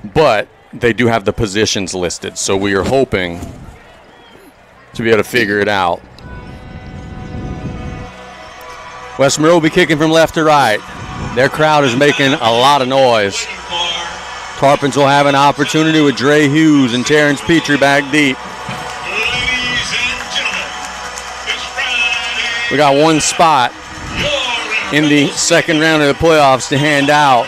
but they do have the positions listed, so we are hoping to be able to figure it out. West Monroe will be kicking from left to right. Their crowd is making a lot of noise. Tarpons will have an opportunity with Dre Hughes and Terrence Petrie back deep. We got one spot in the second round of the playoffs to hand out.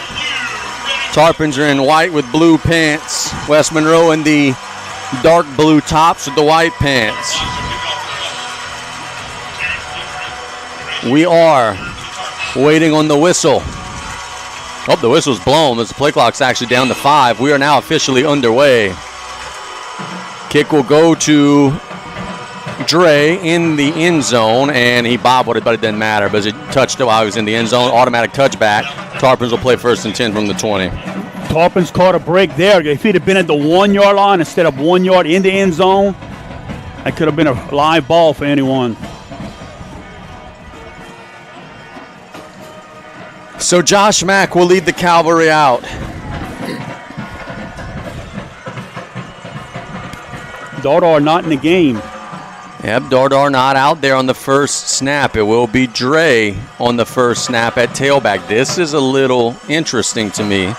Tarpons are in white with blue pants. West Monroe in the dark blue tops with the white pants. We are waiting on the whistle. Oh, the whistle's blown as the play clock's actually down to 5. We are now officially underway. Kick will go to Dre in the end zone, and he bobbled it, but it didn't matter because it touched it while he was in the end zone. Automatic touchback. Tarpons will play 1st and 10 from the 20. Tarpons caught a break there. If he'd have been at the 1 yard line instead of 1 yard in the end zone, that could have been a live ball for anyone. So Josh Mack will lead the Cavalry out. Dardar not in the game. Yep, Dardar not out there on the first snap. It will be Dre on the first snap at tailback. This is a little interesting to me.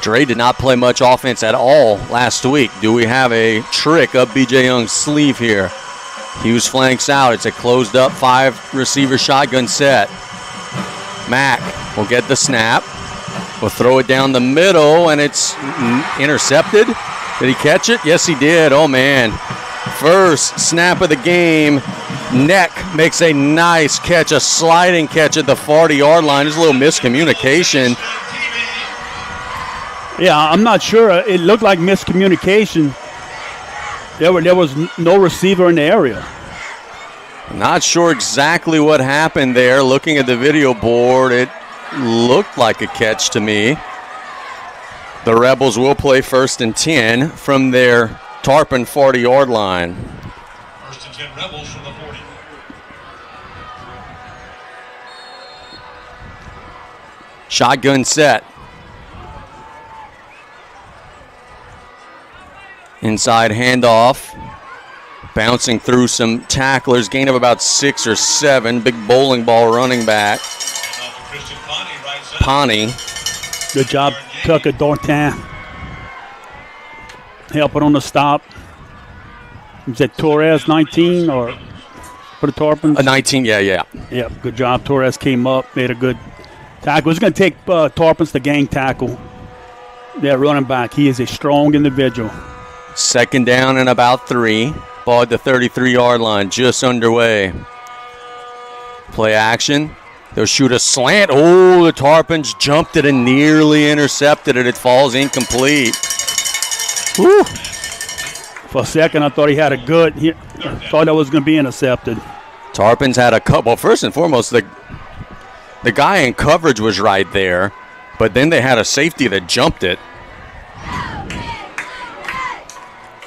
Dre did not play much offense at all last week. Do we have a trick up B.J. Young's sleeve here? Hughes flanks out. It's a closed up 5-receiver shotgun set. Mack will get the snap. We'll throw it down the middle, and it's intercepted. Did he catch it? Yes, he did. Oh, man. First snap of the game. Neck makes a nice catch, a sliding catch at the 40-yard line. There's a little miscommunication. Yeah, I'm not sure. It looked like miscommunication. There was no receiver in the area. Not sure exactly what happened there. Looking at the video board, it looked like a catch to me. The Rebels will play 1st and 10 from their Tarpon 40-yard line. 1st and 10 Rebels from the 40. Shotgun set. Inside handoff. Bouncing through some tacklers. Gain of about 6 or 7. Big bowling ball running back. Pawnee. Good job, Tucker Dortin. Helping on the stop. Was that Torres, 19, or for the Tarpons? 19, yeah. Yeah, good job. Torres came up, made a good tackle. It's going to take Tarpons to gang tackle their running back. He is a strong individual. 2nd down and about 3. Ball at the 33-yard line, just underway. Play action. They'll shoot a slant. Oh, the Tarpons jumped it and nearly intercepted it. It falls incomplete. Whew. For a second, I thought he had a good. I thought that was going to be intercepted. Tarpons had a couple. Well, first and foremost, the guy in coverage was right there, but then they had a safety that jumped it.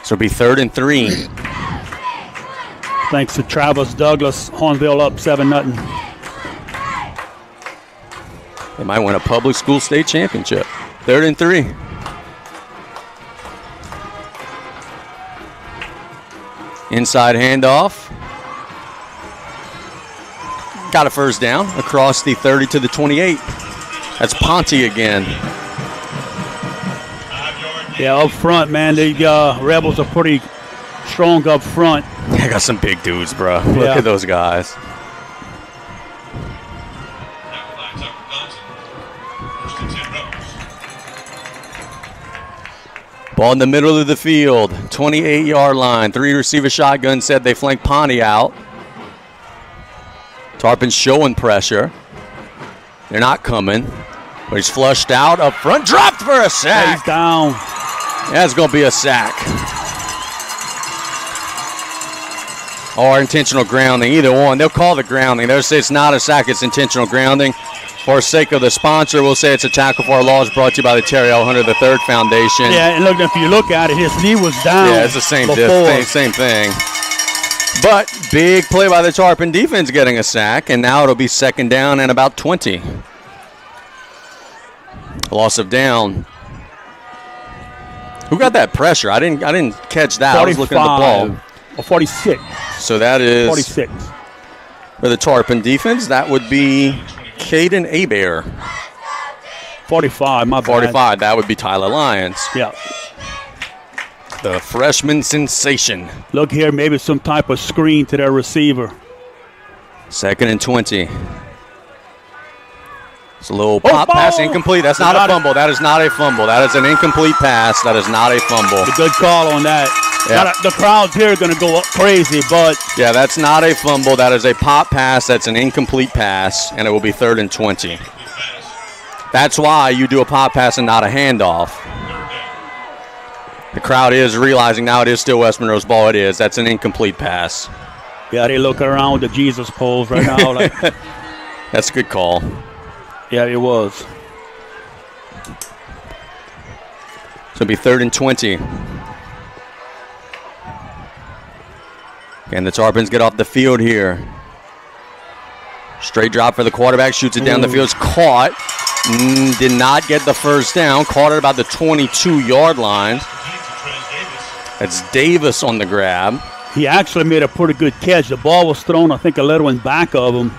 So it'll be 3rd and 3. Thanks to Travis Douglas, Hornville up 7-0. They might win a public school state championship. 3rd and 3. Inside handoff. Got a first down across the 30 to the 28. That's Ponte again. Yeah, up front, man, the Rebels are pretty strong up front. They got some big dudes, bro. Look at those guys. Ball in the middle of the field, 28-yard line. 3-receiver shotgun set. They flank Ponte out. Tarpons showing pressure. They're not coming. But he's flushed out up front. Dropped for a sack. He's down. That's going to be a sack. Or intentional grounding. Either one. They'll call the grounding. They'll say it's not a sack. It's intentional grounding. For sake of the sponsor, we'll say it's a tackle for our laws brought to you by the Terry L. Hunter III Foundation. Yeah, and look, if you look at it, his knee was down. Yeah, it's the same thing. But big play by the Tarpon defense getting a sack, and now it'll be 2nd down and about 20. Loss of down. Who got that pressure? I didn't catch that. I was looking at the ball. Or 46. So that is 46. For the Tarpon defense, that would be Caden Abair. 45, my bad. 45, that would be Tyler Lyons. Yeah. The freshman sensation. Look here, maybe some type of screen to their receiver. 2nd and 20. It's a little pop pass incomplete. That's not a fumble. That is not a fumble. That is an incomplete pass. That is not a fumble. A good call on that. Yeah. The crowds here are going to go up crazy, but... Yeah, that's not a fumble. That is a pop pass. That's an incomplete pass, and it will be 3rd and 20. That's why you do a pop pass and not a handoff. The crowd is realizing now it is still West Monroe's ball. It is. That's an incomplete pass. Yeah, they looking around with the Jesus pose right now. Like, that's a good call. Yeah, it was. So it'll be 3rd and 20. And the Tarpons get off the field here. Straight drop for the quarterback. Shoots it down the field. It's caught. Did not get the first down. Caught at about the 22-yard line. That's Davis on the grab. He actually made a pretty good catch. The ball was thrown, I think, a little in back of him.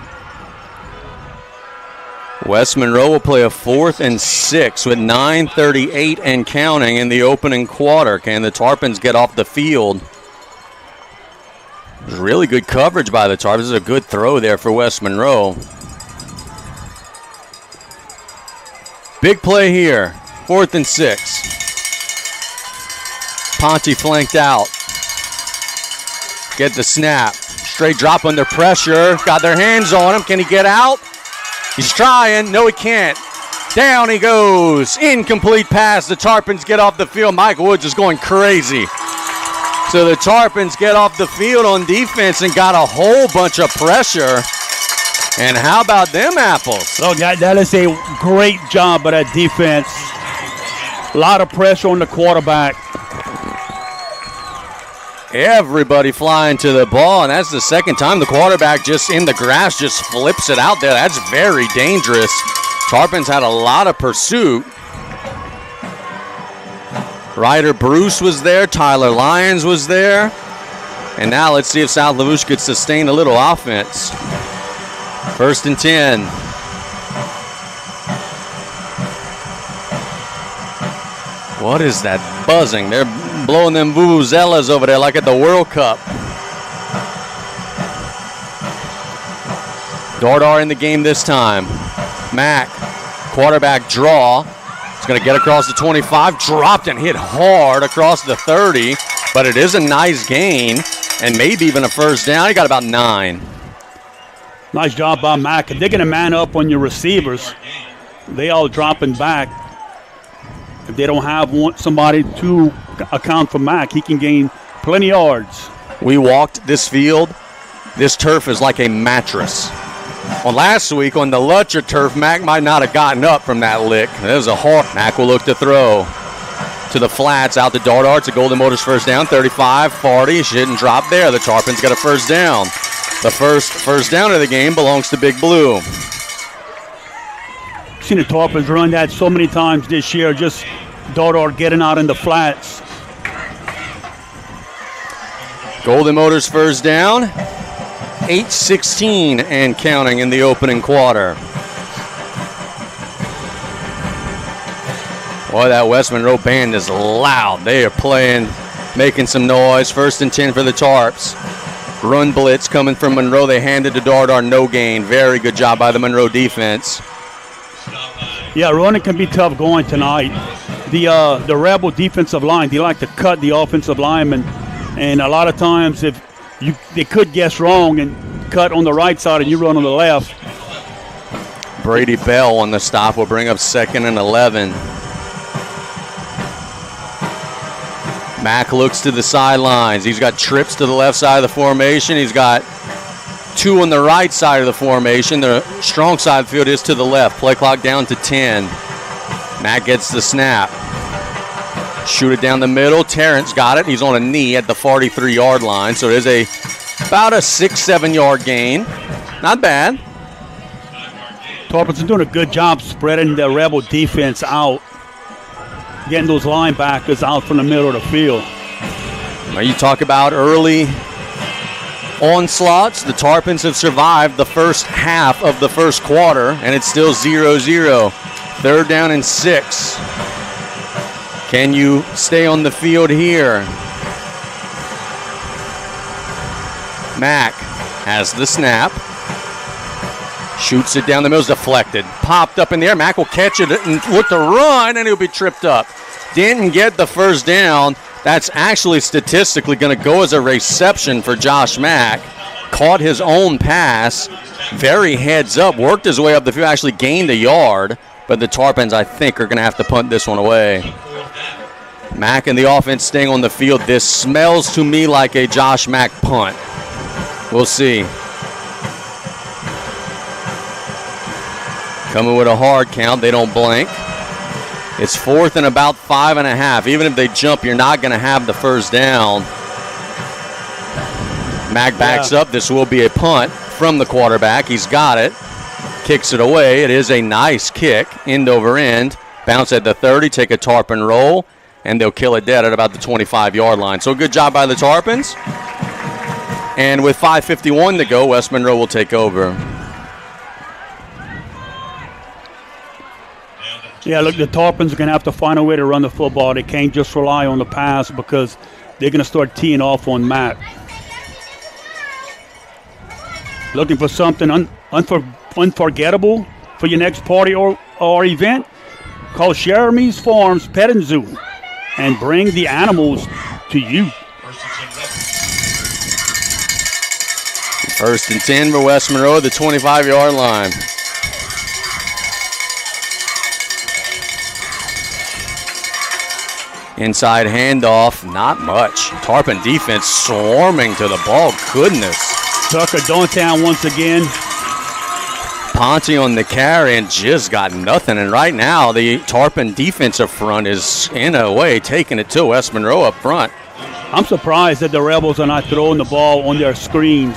West Monroe will play a 4th and 6 with 9:38 and counting in the opening quarter. Can the Tarpons get off the field? There's really good coverage by the Tarpons. This is a good throw there for West Monroe. Big play here. 4th and 6. Ponte flanked out. Get the snap. Straight drop under pressure. Got their hands on him. Can he get out? He's trying. No, he can't. Down he goes. Incomplete pass. The Tarpons get off the field. Mike Woods is going crazy. So the Tarpons get off the field on defense and got a whole bunch of pressure. And how about them apples? Oh, that is a great job by that defense. A lot of pressure on the quarterback. Everybody flying to the ball, and that's the second time the quarterback just in the grass just flips it out there. That's very dangerous. Tarpons had a lot of pursuit. Ryder Bruce was there. Tyler Lyons was there. And now let's see if South Lafourche could sustain a little offense. 1st and 10. What is that buzzing? They're blowing them vuvuzelas over there like at the World Cup. Dardar in the game this time. Mack, quarterback draw. He's going to get across the 25. Dropped and hit hard across the 30. But it is a nice gain and maybe even a first down. He got about 9. Nice job by Mack. They're going to man up on your receivers. They all dropping back. If they don't have somebody to account for Mack, he can gain plenty of yards. We walked this field. This turf is like a mattress. Well, last week on the Lutcher turf, Mack might not have gotten up from that lick. That was a hard. Mack will look to throw to the flats, out to Dardar. It's a Golden Motors first down, 35, 40. Shouldn't drop there. The Tarpons got a first down. The first down of the game belongs to Big Blue. Seen the Tarpons run that so many times this year, just Dardar getting out in the flats. Golden Motors first down. 8:16 and counting in the opening quarter. Boy, that West Monroe band is loud. They are playing, making some noise. 1st and 10 for the Tarps. Run blitz coming from Monroe. They handed to Dardar, no gain. Very good job by the Monroe defense. Yeah, running can be tough going tonight. The Rebel defensive line, they like to cut the offensive linemen, and a lot of times they could guess wrong and cut on the right side and you run on the left. Brady Bell on the stop will bring up 2nd and 11. Mack looks to the sidelines. He's got trips to the left side of the formation. He's got 2 on the right side of the formation. The strong side of the field is to the left. Play clock down to 10. Mack gets the snap. Shoot it down the middle. Terrence got it. He's on a knee at the 43-yard line. So it is about a 6-7 yard gain. Not bad. Tarpons are doing a good job spreading the Rebel defense out. getting those linebackers out from the middle of the field. Now you talk about early onslaughts. The Tarpons have survived the first half of the first quarter, and it's still 0-0. 3rd down and 6. Can you stay on the field here? Mack has the snap. Shoots it down the middle. It's deflected. Popped up in the air. Mack will catch it and look to run, and he'll be tripped up. Didn't get the first down. That's actually statistically going to go as a reception for Josh Mack. Caught his own pass. Very heads up. Worked his way up the field. Actually gained a yard. But the Tarpons, I think, are going to have to punt this one away. Mack and the offense staying on the field. This smells to me like a Josh Mack punt. We'll see. Coming with a hard count. They don't blink. It's 4th and about 5.5. Even if they jump, you're not going to have the first down. Mack backs up. This will be a punt from the quarterback. He's got it. Kicks it away. It is a nice kick, end over end. Bounce at the 30, take a Tarpon roll, and they'll kill it dead at about the 25-yard line. So good job by the Tarpons. And with 5:51 to go, West Monroe will take over. Yeah, look, the Tarpons are going to have to find a way to run the football. They can't just rely on the pass because they're going to start teeing off on Matt. Looking for something unforgettable for your next party or event? Call Jeremy's Farms Pet and Zoo and bring the animals to you. 1st and 10 for West Monroe, the 25-yard line. Inside handoff, not much. Tarpon defense swarming to the ball. Goodness. Tucker downtown once again. Ponte on the carry and just got nothing. And right now, the Tarpon defensive front is, in a way, taking it to West Monroe up front. I'm surprised that the Rebels are not throwing the ball on their screens.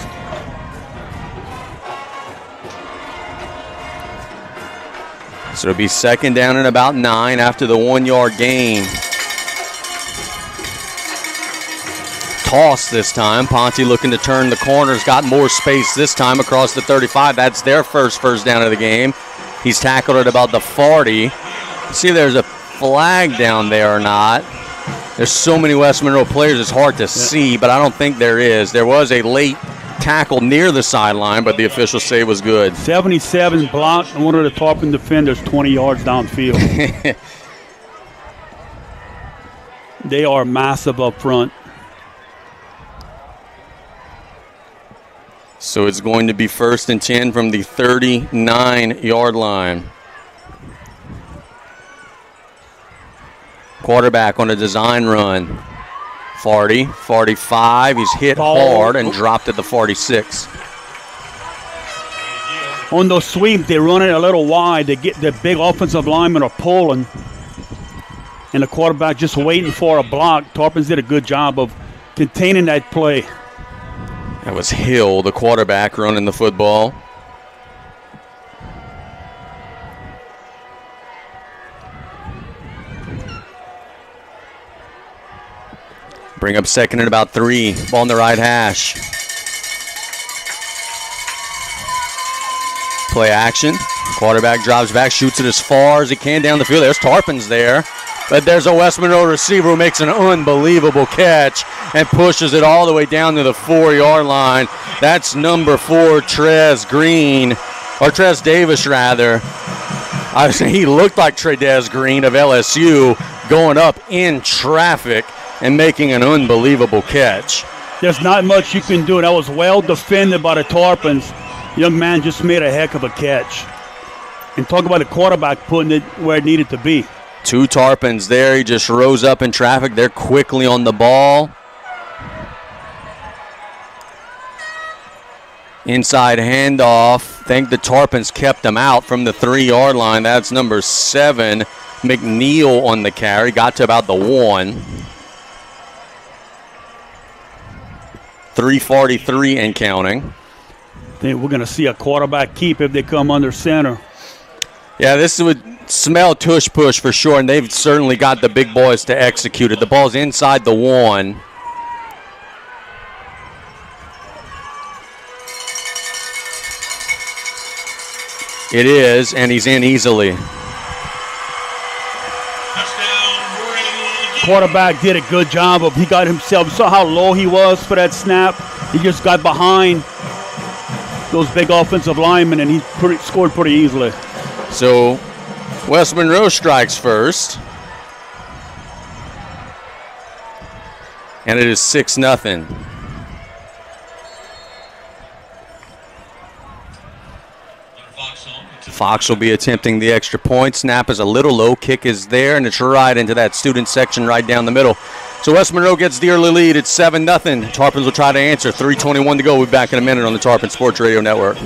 So it'll be 2nd down and about 9 after the 1-yard gain. Toss this time. Ponte looking to turn the corners. Got more space this time across the 35. That's their first down of the game. He's tackled at about the 40. See, there's a flag down there or not. There's so many West Monroe players, it's hard to see, but I don't think there is. There was a late tackle near the sideline, but the officials say it was good. 77 blocked, and one of the Tarpon defenders 20 yards downfield. They are massive up front. So it's going to be 1st and 10 from the 39-yard line. Quarterback on a design run. 40, 45. He's hit hard and dropped at the 46. On those sweeps, they run it a little wide. They get the big offensive linemen are pulling, and the quarterback just waiting for a block. Tarpons did a good job of containing that play. That was Hill, the quarterback, running the football. Bring up 2nd and about 3. Ball on the right hash. Play action. Quarterback drops back, shoots it as far as he can down the field. There's Tarpons there. But there's a West Monroe receiver who makes an unbelievable catch and pushes it all the way down to the 4-yard line. That's number 4, Trez Davis, rather. I was saying he looked like Trez Green of LSU going up in traffic and making an unbelievable catch. There's not much you can do. That was well defended by the Tarpons. Young man just made a heck of a catch. And talk about the quarterback putting it where it needed to be. 2 Tarpons there. He just rose up in traffic. They're quickly on the ball. Inside handoff. I think the Tarpons kept them out from the 3-yard line. That's number 7, McNeil on the carry. Got to about the 1. 3:43 and counting. I think we're going to see a quarterback keep if they come under center. Yeah, this would smell tush push for sure, and they've certainly got the big boys to execute it. The ball's inside the 1. It is, and he's in easily. Quarterback did a good job of, he got himself, saw how low he was for that snap. He just got behind those big offensive linemen, and he scored pretty easily. So West Monroe strikes first. And it is 6-0. Fox will be attempting the extra point. Snap is a little low. Kick is there, and it's right into that student section right down the middle. So West Monroe gets the early lead. It's 7-0. Tarpons will try to answer. 3:21 to go. We'll be back in a minute on the Tarpon Sports Radio Network.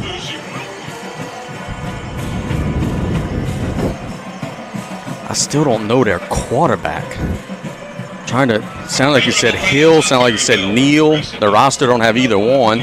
I still don't know their quarterback. Trying to sound like you said Hill, sound like you said Neal. The roster don't have either one.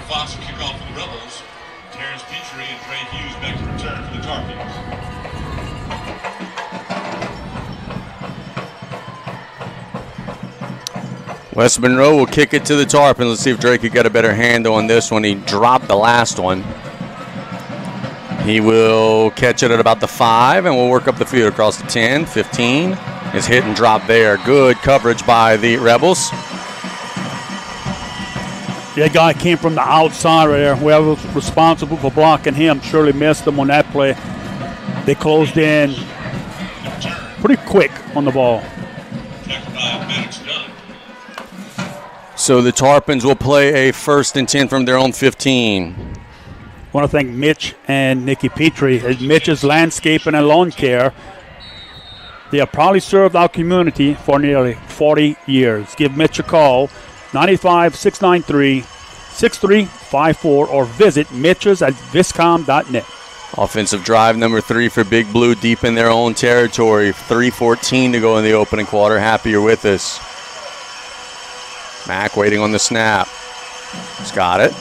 Fox will kick off for the Rebels. Terrence Petrie and Trey Hughes back to return for the Tarpons. West Monroe will kick it to the Tarpons. Let's see if Drake could get a better handle on this one. He dropped the last one. He will catch it at about the 5, and we'll work up the field across the 10, 15. His hit and drop there. Good coverage by the Rebels. That guy came from the outside right there. Whoever was responsible for blocking him surely missed him on that play. They closed in pretty quick on the ball. So the Tarpons will play a 1st and 10 from their own 15. I want to thank Mitch and Nikki Petrie. Mitch's Landscaping and Lawn Care. They have probably served our community for nearly 40 years. Give Mitch a call. 95-693-6354 or visit Mitch's at viscom.net. Offensive drive number 3 for Big Blue, deep in their own territory. 3:14 to go in the opening quarter. Happy you're with us. Mack waiting on the snap. He's got it.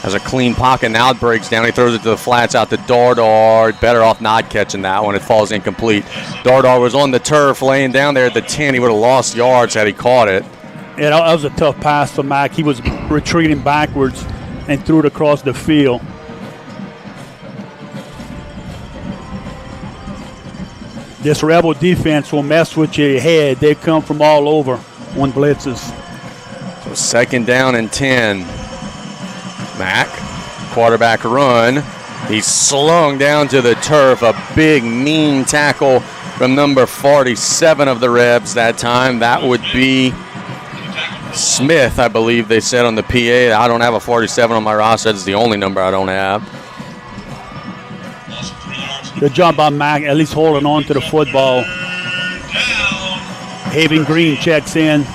Has a clean pocket. Now it breaks down. He throws it to the flats out to Dardar. Better off not catching that one. It falls incomplete. Dardar was on the turf laying down there at the 10. He would have lost yards had he caught it. Yeah, that was a tough pass for Mack. He was retreating backwards and threw it across the field. This Rebel defense will mess with your head. They come from all over on blitzes. So 2nd down and 10. Mack, quarterback run. He's slung down to the turf. A big, mean tackle from number 47 of the Rebs that time. That would be Smith, I believe they said on the PA. I don't have a 47 on my roster. That's the only number I don't have. Good job by Mack, at least holding on to the football. Haven Green checks in.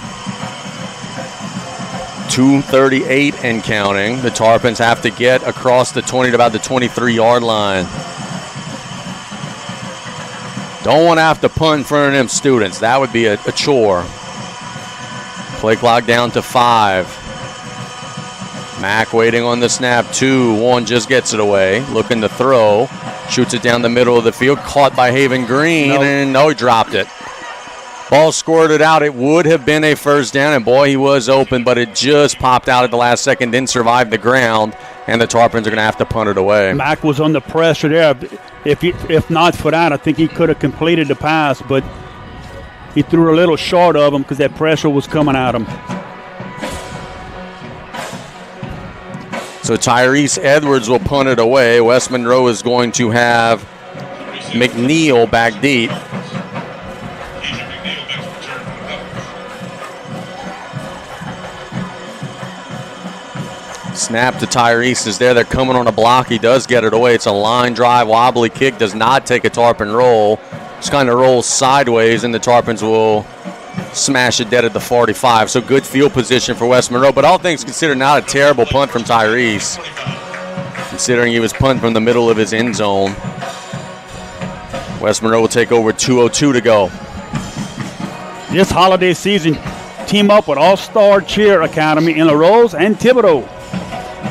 2:38 and counting. The Tarpons have to get across the 20 to about the 23-yard line. Don't want to have to punt in front of them students. That would be a chore. Play clock down to 5. Mack waiting on the snap. 2, 1 just gets it away. Looking to throw. Shoots it down the middle of the field. Caught by Haven Green. Nope. And no, he dropped it. Ball squirted out. It would have been a 1st down. And boy, he was open, but it just popped out at the last second. Didn't survive the ground. And the Tarpons are going to have to punt it away. Mack was under pressure there. If not for that, I think he could have completed the pass, but he threw a little short of him because that pressure was coming at him. So Tyrese Edwards will punt it away. West Monroe is going to have McNeil back deep. Snap to Tyrese is there. They're coming on a block. He does get it away. It's a line drive, wobbly kick. Does not take a Tarpon roll. Just kind of rolls sideways, and the Tarpons will smash it dead at the 45. So good field position for West Monroe. But all things considered, not a terrible punt from Tyrese, considering he was punting from the middle of his end zone. West Monroe will take over 2:02 to go. This holiday season, team up with All-Star Cheer Academy in LaRose and Thibodaux.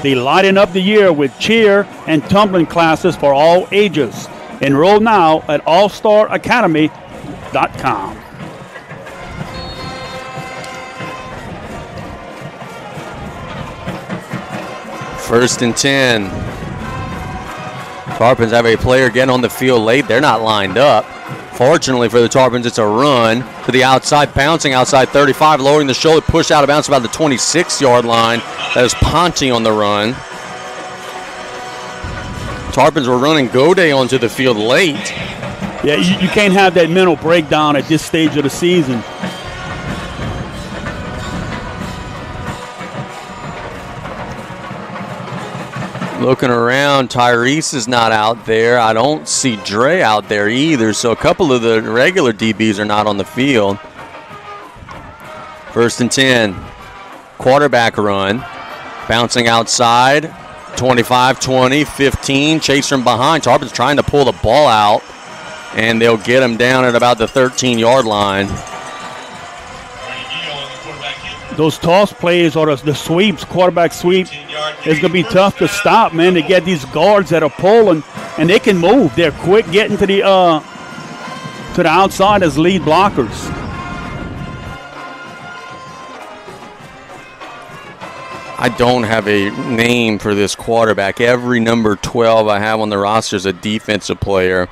They lighten up the year with cheer and tumbling classes for all ages. Enroll now at allstaracademy.com. First and 10. Tarpons have a player getting on the field late. They're not lined up. Fortunately for the Tarpons, it's a run to the outside, bouncing outside 35, lowering the shoulder, push out of bounds about the 26-yard line. That is Ponte on the run. Tarpons were running Gode onto the field late. Yeah, you can't have that mental breakdown at this stage of the season. Looking around, Tyrese is not out there. I don't see Dre out there either, so a couple of the regular DBs are not on the field. First and 10. Quarterback run. Bouncing outside. 25, 20, 15. Chase from behind. Tarpons trying to pull the ball out, and they'll get him down at about the 13-yard line. Those toss plays or the sweeps, quarterback sweep, it's going to be tough to stop, man. They get these guards that are pulling, and they can move. They're quick getting to the outside as lead blockers. I don't have a name for this quarterback. Every number 12 I have on the roster is a defensive player.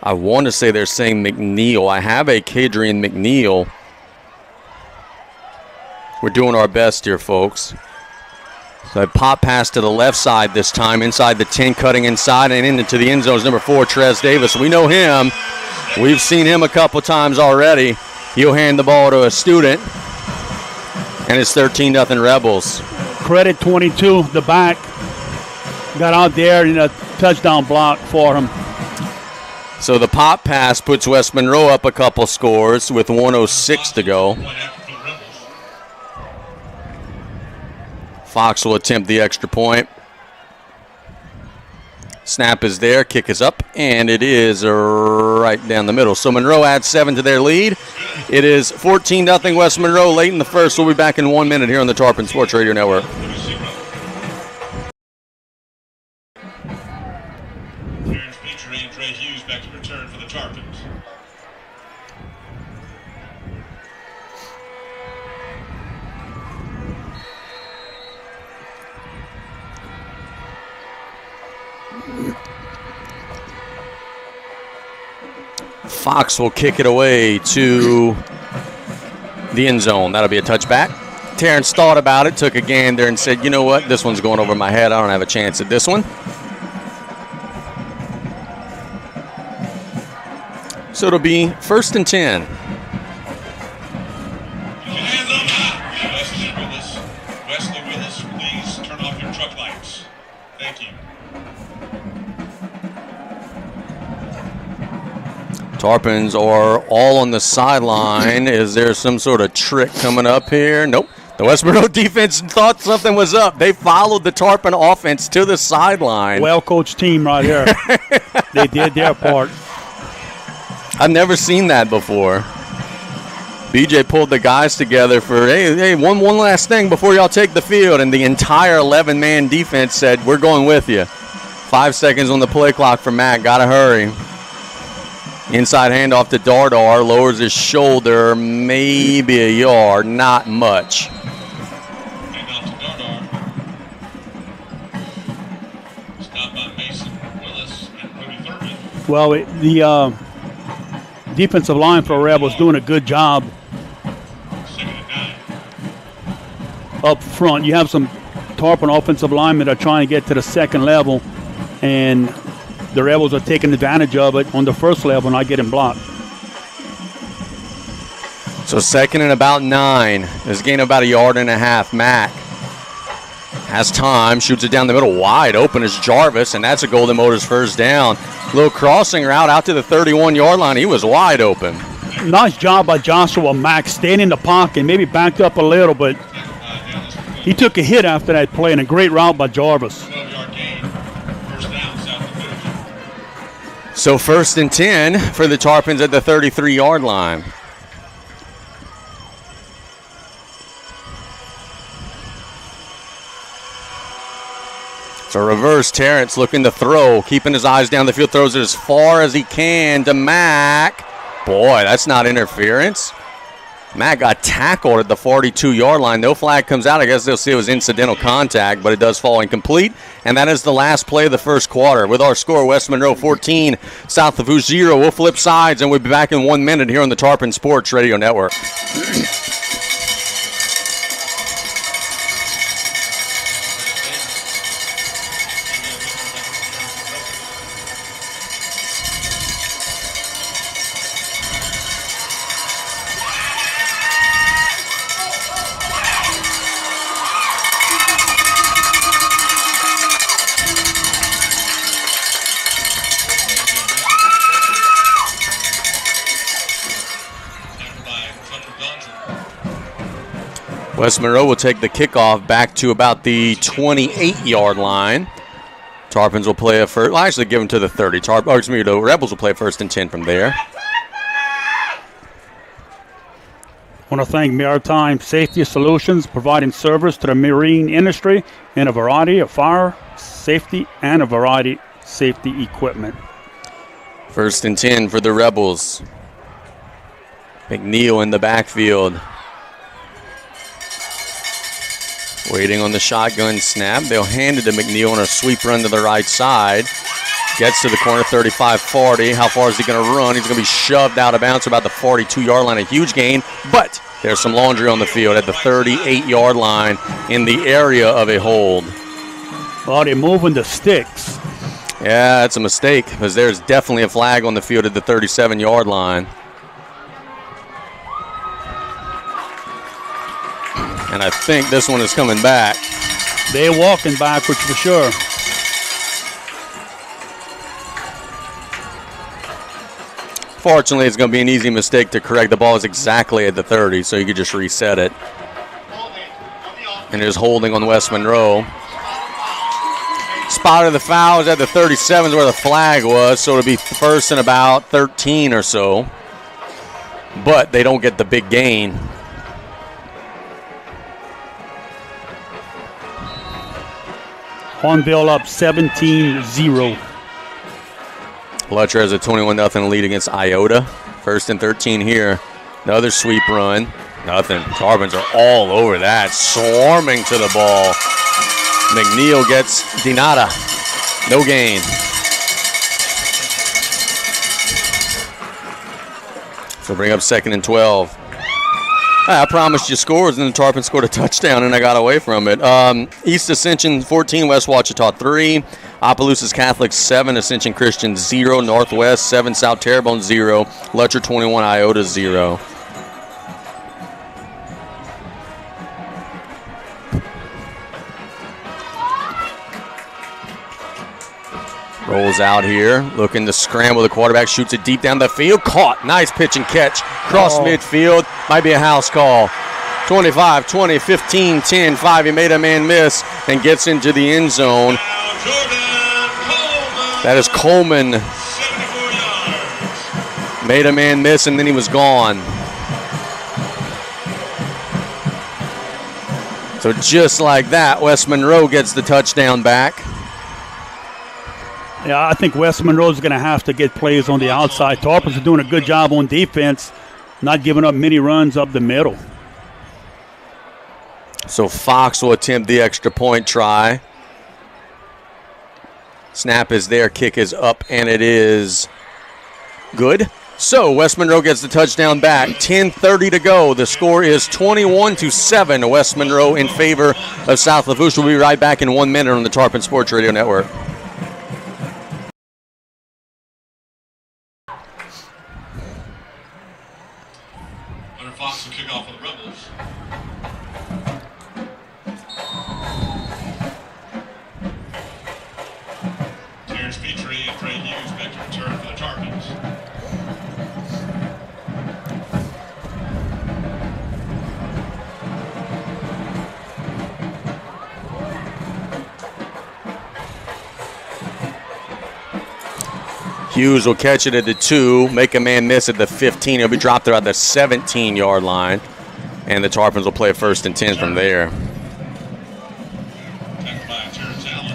I want to say they're saying McNeil. I have a Kadrian McNeil. We're doing our best here, folks. So a pop pass to the left side this time, inside the 10, cutting inside and into the end zone is number 4, Trez Davis. We know him. We've seen him a couple times already. He'll hand the ball to a student, and it's 13-0 Rebels. Credit 22, the back, got out there in a touchdown block for him. So the pop pass puts West Monroe up a couple scores with 1:06 to go. Fox will attempt the extra point. Snap is there, kick is up, and it is right down the middle. So Monroe adds 7 to their lead. It is 14-0 West Monroe late in the first. We'll be back in 1 minute here on the Tarpon Sports Radio Network. Terrence Petrie and Dre Hughes back to return for the Tarpons. Fox will kick it away to the end zone. That'll be a touchback. Terrence thought about it, took a gander, and said, you know what, this one's going over my head. I don't have a chance at this one. So it'll be first and 10. Wesley Willis, please turn off your truck lights. Thank you. Tarpons are all on the sideline. Is there some sort of trick coming up here? Nope. The West Monroe defense thought something was up. They followed the Tarpon offense to the sideline. Well-coached team right here. They did their part. I've never seen that before. BJ pulled the guys together for, hey, one last thing before y'all take the field, and the entire 11-man defense said, we're going with you. 5 seconds on the play clock for Matt. Got to hurry. Inside handoff to Dardar, lowers his shoulder, maybe a yard, not much. Handoff to Dardar. Stopped by Mason Willis and Cody Thurman. Well, the defensive line for Rebels doing a good job up front. You have some Tarpon offensive linemen that are trying to get to the second level, and the Rebels are taking advantage of it on the first level and not getting blocked. So second and about 9. This gain about a yard and a half. Mack Has time, shoots it down the middle, wide open is Jarvis, and that's a Golden Motors first down. Little crossing route out to the 31-yard line. He was wide open. Nice job by Joshua Mack, staying in the pocket, maybe backed up a little, but he took a hit after that play, and a great route by Jarvis. 12-yard gain. First down, South Lafourche. So 1st and 10 for the Tarpons at the 33-yard line. So reverse, Terrence looking to throw, keeping his eyes down the field, throws it as far as he can to Mack. Boy, that's not interference. Mack got tackled at the 42-yard line. No flag comes out. I guess they'll see it was incidental contact, but it does fall incomplete. And that is the last play of the first quarter. With our score, West Monroe 14, South Lafourche 0. We'll flip sides, and we'll be back in 1 minute here on the Tarpon Sports Radio Network. West Monroe will take the kickoff back to about the 28-yard line. Tarpons will play a first. Well, actually, give them to the 30. The Rebels will play 1st and 10 from there. I want to thank Maritime Safety Solutions, providing service to the marine industry in a variety of fire safety and a variety of safety equipment. 1st and 10 for the Rebels. McNeil in the backfield. Waiting on the shotgun snap. They'll hand it to McNeil on a sweep run to the right side. Gets to the corner, 35-40. How far is he going to run? He's going to be shoved out of bounds about the 42-yard line. A huge gain, but there's some laundry on the field at the 38-yard line in the area of a hold. Oh, they're moving the sticks. Yeah, that's a mistake because there's definitely a flag on the field at the 37-yard line. And I think this one is coming back. They're walking backwards for sure. Fortunately, it's going to be an easy mistake to correct. The ball is exactly at the 30, so you could just reset it. And there's holding on West Monroe. Spot of the foul is at the 37 is where the flag was, so it'll be 1st and about 13 or so. But they don't get the big gain. Hornville up 17-0. Lutcher has a 21-0 lead against Iota. 1st and 13 here. Another sweep run. Nothing. Tarpons are all over that. Swarming to the ball. McNeil gets Dinata. No gain. So bring up 2nd and 12. I promised you scores, and then Tarpon scored a touchdown, and I got away from it. East Ascension 14, West Ouachita 3. Opelousas Catholic 7, Ascension Christian 0. Northwest 7, South Terrebonne 0. Lutcher 21, Iota 0. Rolls out here, looking to scramble. The quarterback shoots it deep down the field. Caught. Nice pitch and catch. Cross midfield. Might be a house call. 25, 20, 15, 10, 5. He made a man miss and gets into the end zone. That is Coleman. 74 yards. Made a man miss, and then he was gone. So just like that, West Monroe gets the touchdown back. Yeah, I think West Monroe's going to have to get plays on the outside. Tarpons are doing a good job on defense, not giving up many runs up the middle. So Fox will attempt the extra point try. Snap is there, kick is up, and it is good. So West Monroe gets the touchdown back. 10:30 to go. The score is 21-7. West Monroe in favor of South Lafourche. We'll be right back in 1 minute on the Tarpon Sports Radio Network. Fox will kick off for the Rebels. Terrence Petrie and Dre Hughes back to return for the Tarpons. Hughes will catch it at the 2, make a man miss at the 15. He'll be dropped around the 17-yard line, and the Tarpons will play 1st and 10 from there.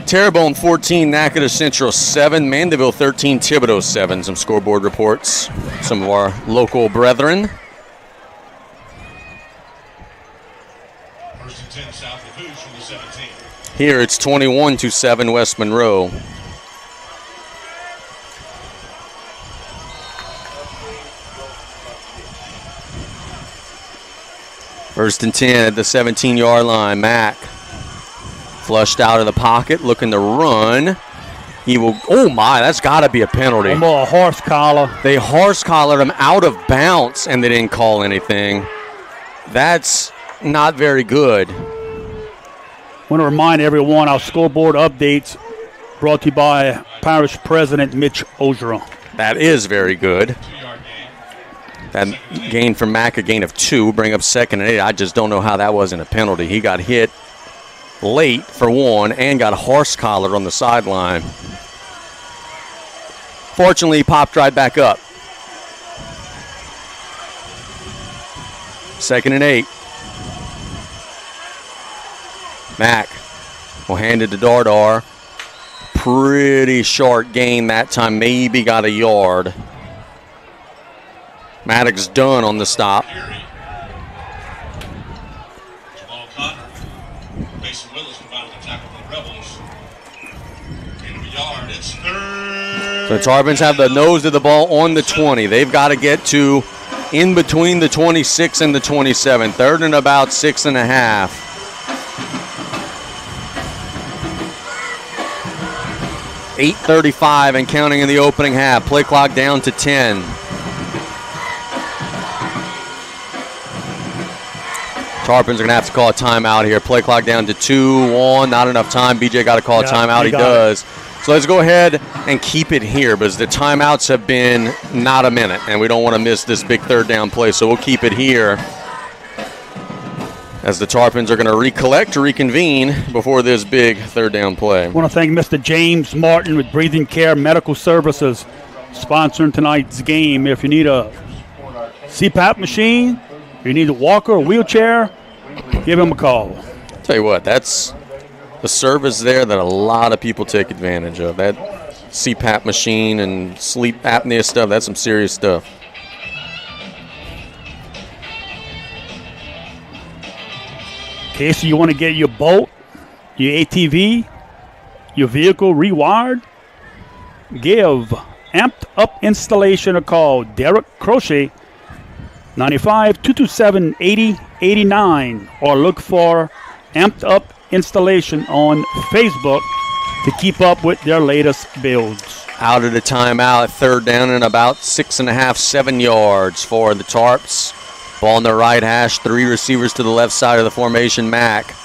Terrebonne 14, Natchitoches Central 7, Mandeville 13, Thibodaux 7. Some scoreboard reports, some of our local brethren. 1st and 10 south of Hooch from the 17. Here it's 21-7 West Monroe. First and 10 at the 17-yard line. Mack flushed out of the pocket, looking to run. He will, oh my, that's got to be a penalty. A horse collar. They horse collared him out of bounds, and they didn't call anything. That's not very good. I want to remind everyone our scoreboard updates brought to you by Parish President Mitch Ozera. That is very good. That gain from Mack, a gain of 2, bring up 2nd and 8. I just don't know how that wasn't a penalty. He got hit late for 1 and got horse collared on the sideline. Fortunately, he popped right back up. 2nd and 8. Mack will hand it to Dardar. Pretty short gain that time, maybe got a yard. Maddox done on the stop. Jamal Connor, Mason Willis provided the tackle for the Rebels. Gain of a yard. It's 3rd. So the Tarpons have the nose of the ball on the 20. They've got to get to in between the 26 and the 27. 3rd and about 6.5. .8:35 and counting in the opening half. Play clock down to 10. Tarpons are going to have to call a timeout here. Play clock down to 2-1. Not enough time. BJ got to call a timeout. He does. So let's go ahead and keep it here because the timeouts have been not a minute, and we don't want to miss this big 3rd down play. So we'll keep it here as the Tarpons are going to recollect, reconvene before this big 3rd down play. I want to thank Mr. James Martin with Breathing Care Medical Services sponsoring tonight's game. If you need a CPAP machine, if you need a walker or wheelchair, give him a call. Tell you what, that's a service there that a lot of people take advantage of. That CPAP machine and sleep apnea stuff, that's some serious stuff. Okay, so you want to get your boat, your ATV, your vehicle rewired? Give Amped Up Installation a call. Derek Crochet, 95-227-8089, or look for Amped Up Installation on Facebook to keep up with their latest builds. Out of the timeout, 3rd down and about 6.5, 7 yards for the Tarps. Ball on the right hash, 3 receivers to the left side of the formation. Mack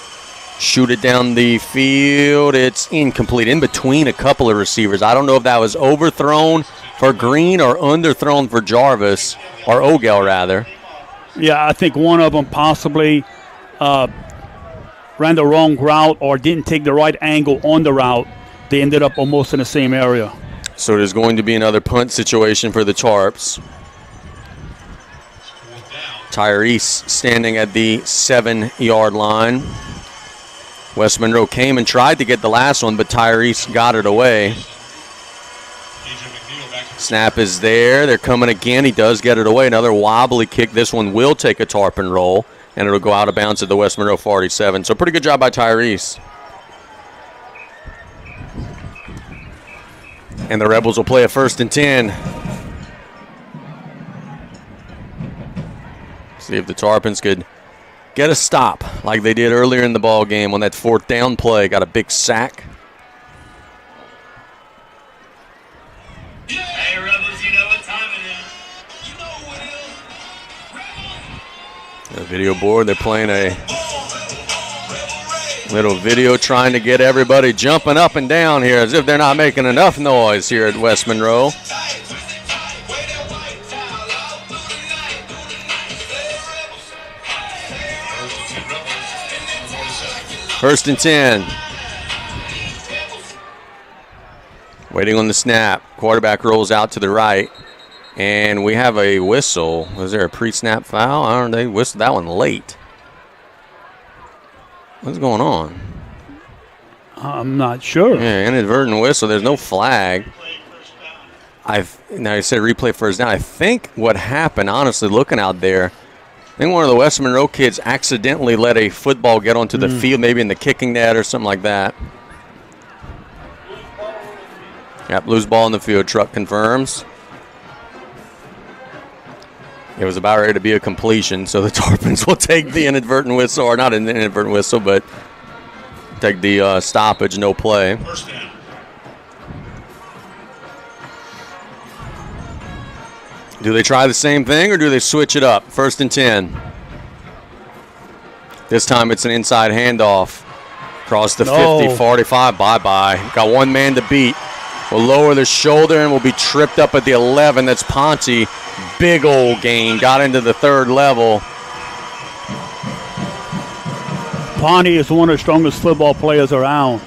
shoot it down the field. It's incomplete, in between a couple of receivers. I don't know if that was overthrown for Green or underthrown for Jarvis, or Ogel rather. Yeah, I think one of them possibly ran the wrong route or didn't take the right angle on the route. They ended up almost in the same area. So there's going to be another punt situation for the Tarps. Tyrese standing at the 7-yard line. West Monroe came and tried to get the last one, but Tyrese got it away. Snap is there. They're coming again. He does get it away. Another wobbly kick. This one will take a Tarpon roll, and it'll go out of bounds at the West Monroe 47. So pretty good job by Tyrese. And the Rebels will play a 1st and 10. See if the Tarpons could get a stop like they did earlier in the ball game on that 4th down play. Got a big sack. Hey, Rebels, you know what time it is. You know who it is. Rebels. The video board, they're playing a Little video trying to get everybody jumping up and down here as if they're not making enough noise here at West Monroe. First and 10. Waiting on the snap. Quarterback rolls out to the right. And we have a whistle. Was there a pre-snap foul? I don't know. They whistled that one late. What's going on? I'm not sure. Yeah, inadvertent whistle. There's no flag. Now you said replay first down. I think what happened, honestly, looking out there, I think one of the West Monroe kids accidentally let a football get onto the field, maybe in the kicking net or something like that. Yep, loose ball in the field. Truck confirms. It was about ready to be a completion, so the Tarpons will take the inadvertent whistle, or not an inadvertent whistle, but take the stoppage, no play. First down. Do they try the same thing, or do they switch it up? First and 10. This time it's an inside handoff. Across the 50, 45, bye-bye. Got one man to beat. Will lower the shoulder and will be tripped up at the 11. That's Ponte. Big old gain. Got into the third level. Ponte is one of the strongest football players around.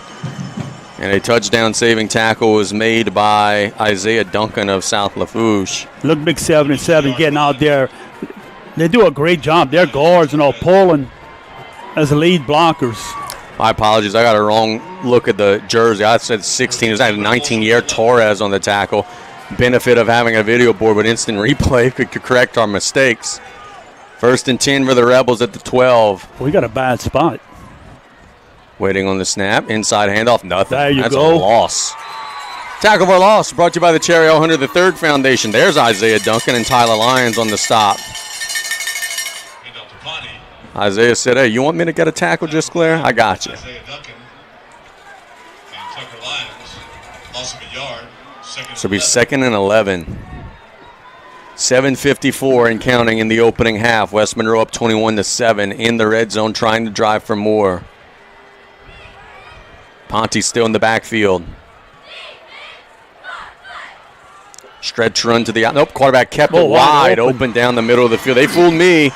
And a touchdown-saving tackle was made by Isaiah Duncan of South Lafourche. Look, big 7-7 getting out there. They do a great job. Their guards and all pulling as lead blockers. My apologies. I got a wrong look at the jersey. I said 16. It was actually 19-year Torres on the tackle. Benefit of having a video board with instant replay could correct our mistakes. First and 10 for the Rebels at the 12. We got a bad spot. Waiting on the snap. Inside handoff. Nothing. There you That's go. a loss. Tackle for loss brought to you by the Cherry L. Hunter III Foundation. There's Isaiah Duncan and Tyler Lyons on the stop. Isaiah said, hey, you want me to get a tackle, just Claire? I got you. Isaiah Duncan and Tucker Lyons lost him a yard. So it'll be 2nd and 11. 7:54 and counting in the opening half. West Monroe up 21-7 in the red zone, trying to drive for more. Ponte still in the backfield. Stretch run to the out. Nope, quarterback kept it wide open down the middle of the field. They fooled me.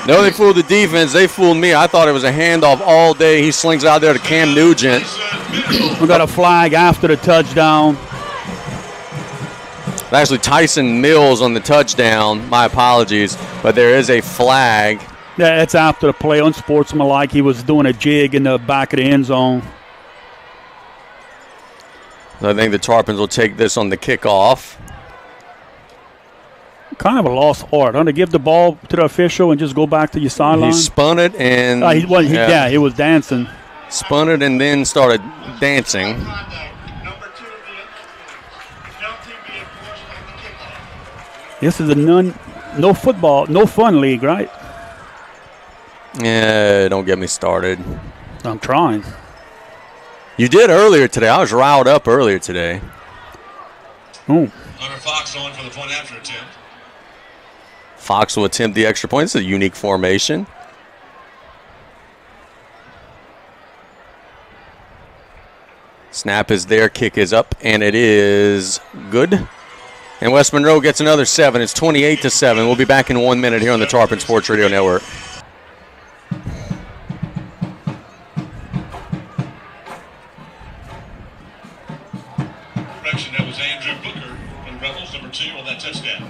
No, they fooled the defense. They fooled me. I thought it was a handoff all day. He slings out there to Cam Nugent. We got a flag after the touchdown. Actually, Tyson Mills on the touchdown. My apologies. But there is a flag. Yeah, that's after the play. Unsportsmanlike. He was doing a jig in the back of the end zone. So I think the Tarpons will take this on the kickoff. Kind of a lost art. To give the ball to the official and just go back to your sideline. He spun it and he was dancing. Spun it and then started dancing. This is a no football, no fun league, right? Yeah, don't get me started. I'm trying. You did earlier today. I was riled up earlier today. Oh. Hunter Fox on for the point after attempt. Fox will attempt the extra point. It's a unique formation. Snap is there, kick is up, and it is good. And West Monroe gets another 7. It's 28-7. We'll be back in 1 minute here on the Tarpon Sports Radio Network. Correction, that was Andrew Booker for the Rebels, number 2 on that touchdown.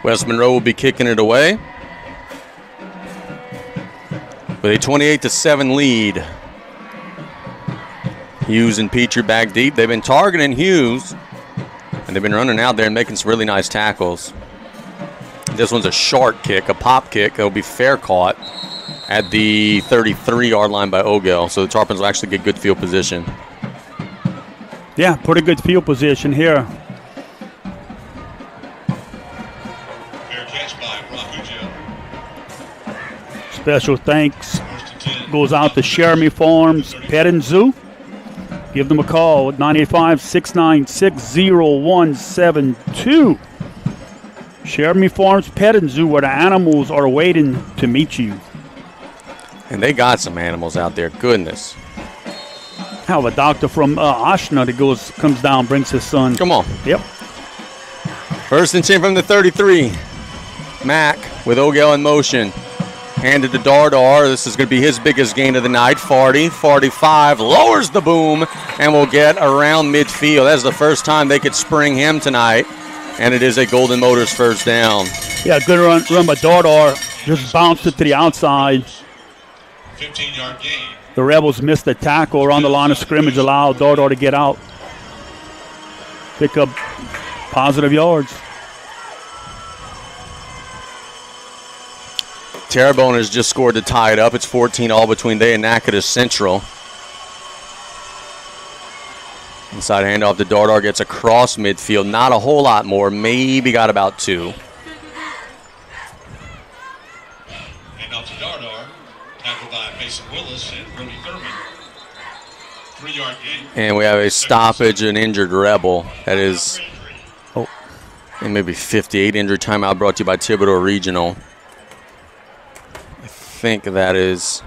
West Monroe will be kicking it away with a 28-7 lead. Hughes and Petrie back deep. They've been targeting Hughes, and they've been running out there and making some really nice tackles. This one's a short kick, a pop kick. It'll be fair caught at the 33-yard line by Ogel, so the Tarpons will actually get good field position. Yeah, pretty good field position here. Special thanks goes out to Sheremy Farms Pet and Zoo Give them a call at 985-696-0172. Sherman Farms Pet and Zoo, where the animals are waiting to meet you. And they got some animals out there. Goodness. Have a doctor from Oshna that comes down, brings his son. Come on. Yep. First and 10 from the 33. Mack with Ogel in motion. Handed to Dardar. This is going to be his biggest gain of the night. 40, 45. Lowers the boom and will get around midfield. That's the first time they could spring him tonight. And it is a Golden Motors first down. Yeah, good run by Dardar. Just bounced it to the outside. 15-yard gain. The Rebels missed the tackle around the line of scrimmage, allowed Dardar to get out. Pick up positive yards. Terrebonne has just scored to tie it up. It's 14-all between they and Natchitoches Central. Inside handoff to Dardar, gets across midfield. Not a whole lot more. Maybe got about 2. Handoff to Dardar. Tackled by Mason Willis and Brody Thurman. 3-yard gain. And we have a stoppage, an injured Rebel. That is, and maybe 58 injury timeout brought to you by Thibodeau Regional. I think that is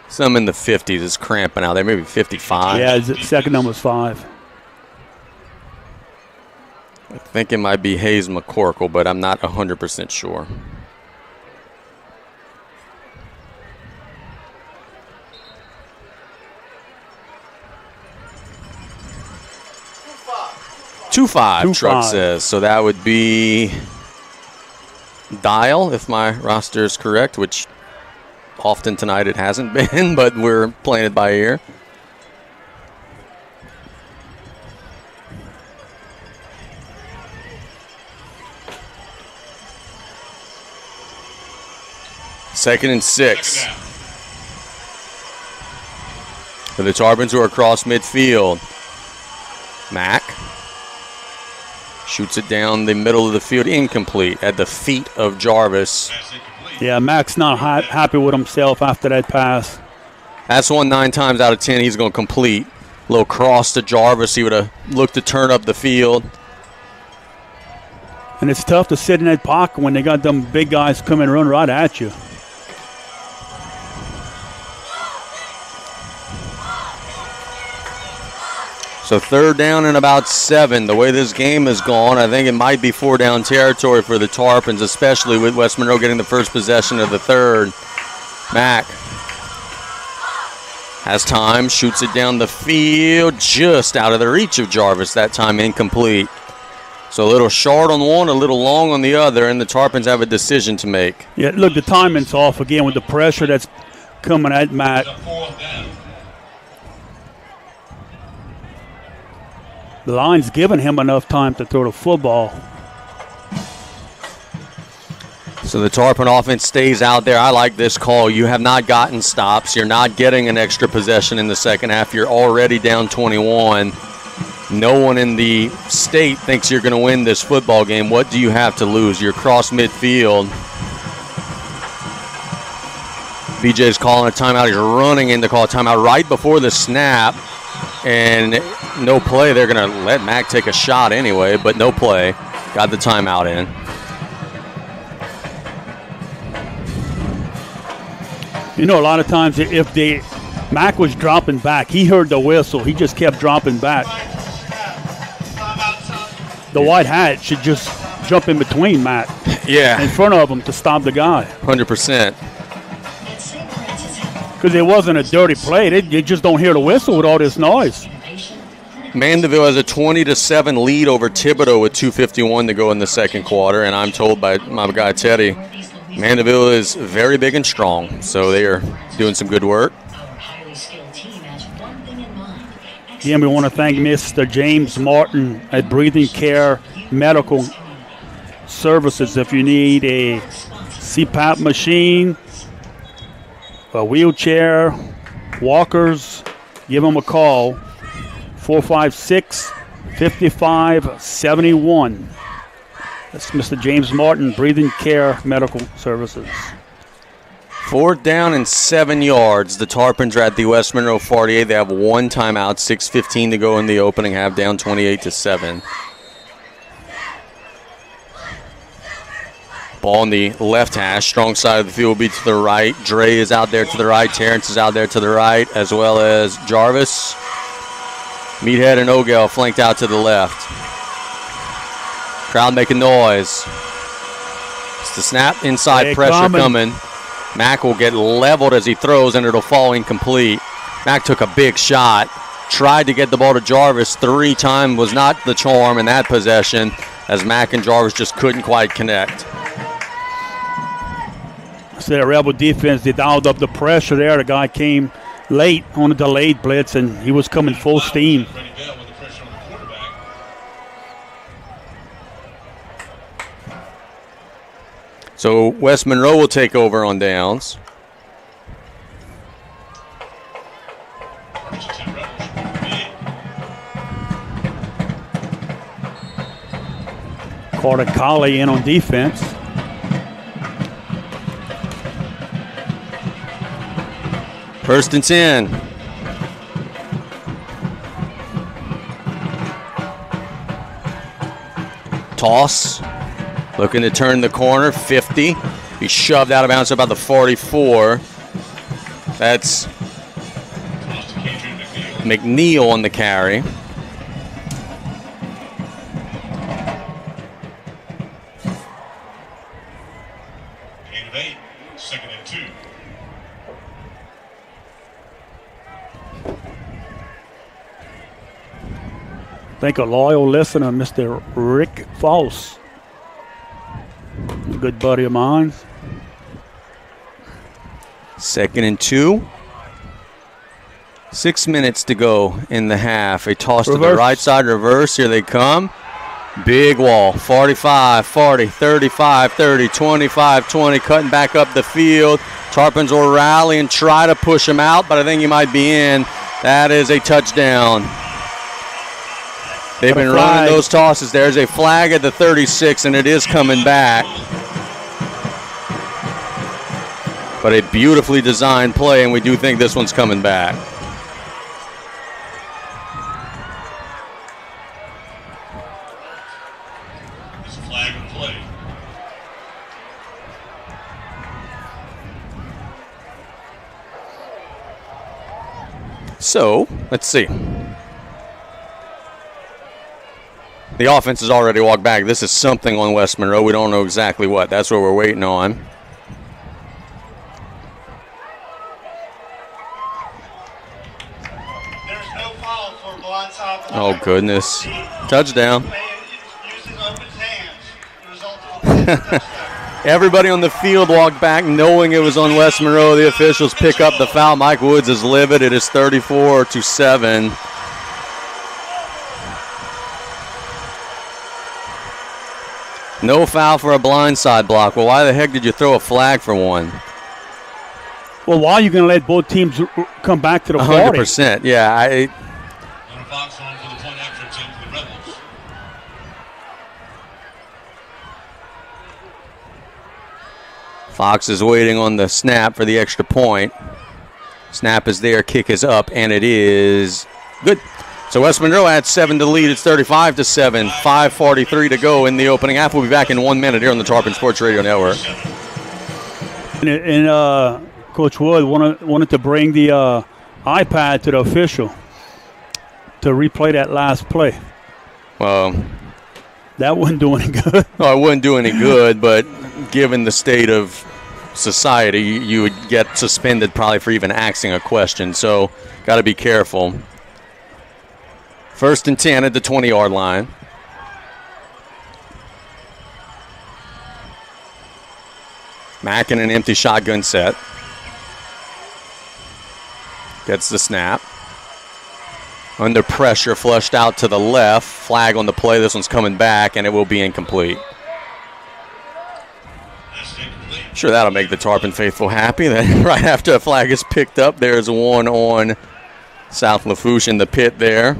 some in the 50s. It's cramping out there, maybe 55. Yeah, his second number is 5. I think it might be Hayes McCorkle, but I'm not 100% sure. Two five, Truck says. So that would be Dial, if my roster is correct, which often tonight it hasn't been, but we're playing it by ear. Second and 6. For the Tarpons, who are across midfield. Mack shoots it down the middle of the field, incomplete, at the feet of Jarvis. Yeah, Mack's not happy with himself after that pass. That's one 9 times out of 10 he's going to complete. Little cross to Jarvis. He would have looked to turn up the field. And it's tough to sit in that pocket when they got them big guys come and run right at you. So third down and about 7. The way this game has gone, I think it might be 4-down territory for the Tarpons, especially with West Monroe getting the first possession of the third. Mack has time, shoots it down the field, just out of the reach of Jarvis, that time incomplete. So a little short on one, a little long on the other, and the Tarpons have a decision to make. Yeah, look, the timing's off again with the pressure that's coming at Matt. The line's giving him enough time to throw the football. So the Tarpon offense stays out there. I like this call. You have not gotten stops. You're not getting an extra possession in the second half. You're already down 21. No one in the state thinks you're going to win this football game. What do you have to lose? You're across midfield. BJ's calling a timeout. He's running in to call a timeout right before the snap. And no play. They're going to let Mack take a shot anyway, but no play. Got the timeout in. You know, a lot of times if Mack was dropping back, he heard the whistle. He just kept dropping back. The white hat should just jump in between Mack. Yeah. In front of him to stop the guy. 100%. Because it wasn't a dirty play. They just don't hear the whistle with all this noise. Mandeville has a 20-7 lead over Thibodeau with 2:51 to go in the second quarter, and I'm told by my guy Teddy, Mandeville is very big and strong, so they are doing some good work. Again, we want to thank Mr. James Martin at Breathing Care Medical Services. If you need a CPAP machine, a wheelchair, walkers, give them a call, 456-5571. That's Mr. James Martin, Breathing Care Medical Services. 4th down and 7 yards. The Tarpons are at the West Monroe 48. They have one timeout, 6:15 to go in the opening half, down 28-7. Ball on the left hash. Strong side of the field will be to the right. Dre is out there to the right. Terrence is out there to the right, as well as Jarvis. Meathead and Ogel flanked out to the left. Crowd making noise. It's the snap, inside pressure coming. Mack will get leveled as he throws, and it'll fall incomplete. Mack took a big shot. Tried to get the ball to Jarvis 3 times. Was not the charm in that possession, as Mack and Jarvis just couldn't quite connect. So the Rebel defense, they dialed up the pressure there. The guy came late on a delayed blitz, and he was coming full steam. So West Monroe will take over on downs. Carter Colley in on defense. First and 10. Toss. Looking to turn the corner. 50. He shoved out of bounds about the 44. That's McNeil on the carry. Gain of 8. 2nd and 2. Thank a loyal listener, Mr. Rick Foss. A good buddy of mine. 2nd and 2. 6 minutes to go in the half. A toss to the right side, reverse. Here they come. Big wall. 45, 40, 35, 30, 25, 20. Cutting back up the field. Tarpons will rally and try to push him out, but I think he might be in. That is a touchdown. They've been running those tosses. There's a flag at the 36, and it is coming back. But a beautifully designed play, and we do think this one's coming back. It's a flag and play. So, let's see. The offense has already walked back. This is something on West Monroe. We don't know exactly what. That's what we're waiting on. There's no foul for blindside. Oh, goodness. Touchdown. Everybody on the field walked back knowing it was on West Monroe. The officials pick up the foul. Mike Woods is livid. It is 34-7. No foul for a blindside block. Well, why the heck did you throw a flag for one? Well, why are you going to let both teams come back to the 40? 100%. Yeah. And Fox on for the point after 10 for the Rebels. Fox is waiting on the snap for the extra point. Snap is there, kick is up, and it is good. So West Monroe adds 7 to lead. It's 35-7. 5:43 to go in the opening half. We'll be back in 1 minute here on the Tarpon Sports Radio Network. And Coach Wood wanted to bring the iPad to the official to replay that last play. Well, that wouldn't do any good. No, it wouldn't do any good, but given the state of society, you would get suspended probably for even asking a question. So got to be careful. 1st and 10 at the 20-yard line. Mack in an empty shotgun set. Gets the snap. Under pressure, flushed out to the left. Flag on the play. This one's coming back, and it will be incomplete. Sure, that'll make the Tarpon faithful happy. That right after a flag is picked up, there's one on South Lafourche in the pit there.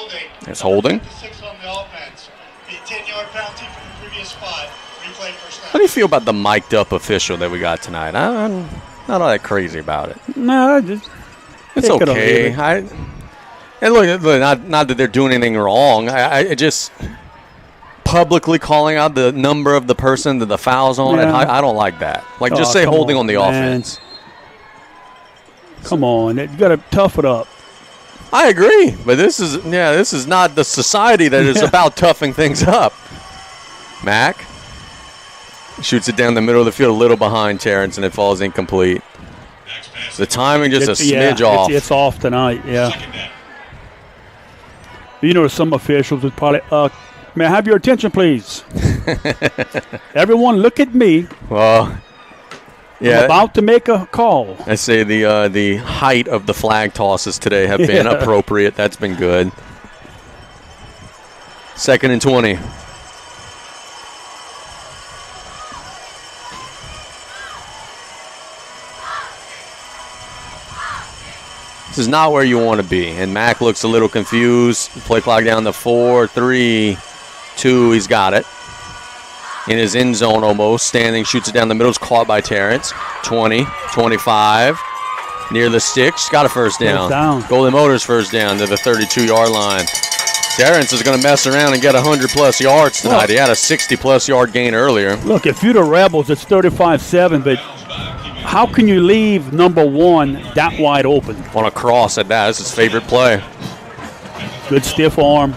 holding. It's holding. 6 on the offense. A 10-yard penalty from the previous spot. Replay first down. How do you feel about the mic'd up official that we got tonight? I'm not all that crazy about it. No, just It's take it or okay. leave it. And look, not that they're doing anything wrong. I just publicly calling out the number of the person that the foul's on. Yeah. I don't like that. Like, just Oh, say come holding on the man. offense. Come on, you got to tough it up. I agree, but this is not the society that is about toughing things up. Mack shoots it down the middle of the field, a little behind Terrence, and it falls incomplete. The timing just a smidge off. It's off tonight, yeah. You know, some officials would probably, may I have your attention, please? Everyone, look at me. Well, yeah. I'm about to make a call. I say the height of the flag tosses today have been appropriate. That's been good. 2nd and 20. This is not where you want to be. And Mack looks a little confused. Play clock down to 4, 3, 2. He's got it. In his end zone almost. Standing, shoots it down the middle. It's caught by Terrence. 20, 25. Near the sticks. Got a first down. Golden Motors first down to the 32-yard line. Terrence is going to mess around and get 100-plus yards tonight. He had a 60-plus yard gain earlier. Look, if you're the Rebels, it's 35-7, but how can you leave number 1 that wide open? On a cross at that. That's his favorite play. Good stiff arm.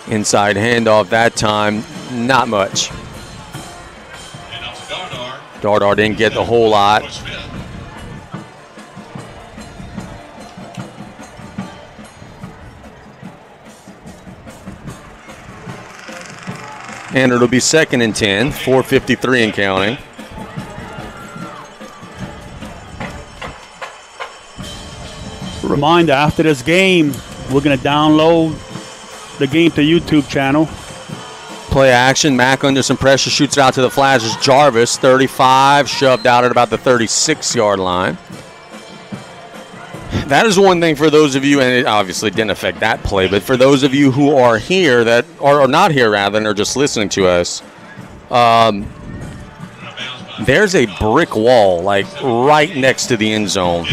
Inside handoff that time, not much. Dardar didn't get the whole lot. And it'll be 2nd and 10, 4:53 and counting. Reminder, after this game, we're going to download the game to YouTube channel. Play action. Mack under some pressure, shoots it out to the flashes. Jarvis, 35, shoved out at about the 36-yard line. That is one thing for those of you, and it obviously didn't affect that play, but for those of you who are here that are not here rather and are just listening to us, there's a brick wall like right next to the end zone.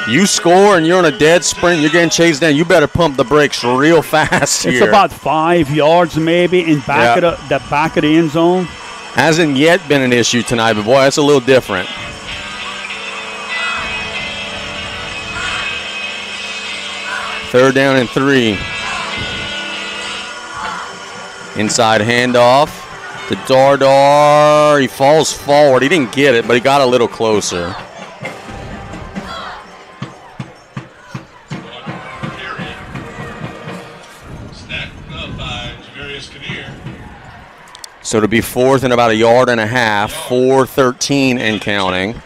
You score and you're on a dead sprint, you're getting chased down, you better pump the brakes real fast here. It's about 5 yards maybe in back of the back of the end zone. Hasn't yet been an issue tonight, but boy, that's a little different. Third down and 3. Inside handoff to Dardar. He falls forward. He didn't get it, but he got a little closer. So it'll be 4th and about a yard and a half, 4:13 and counting.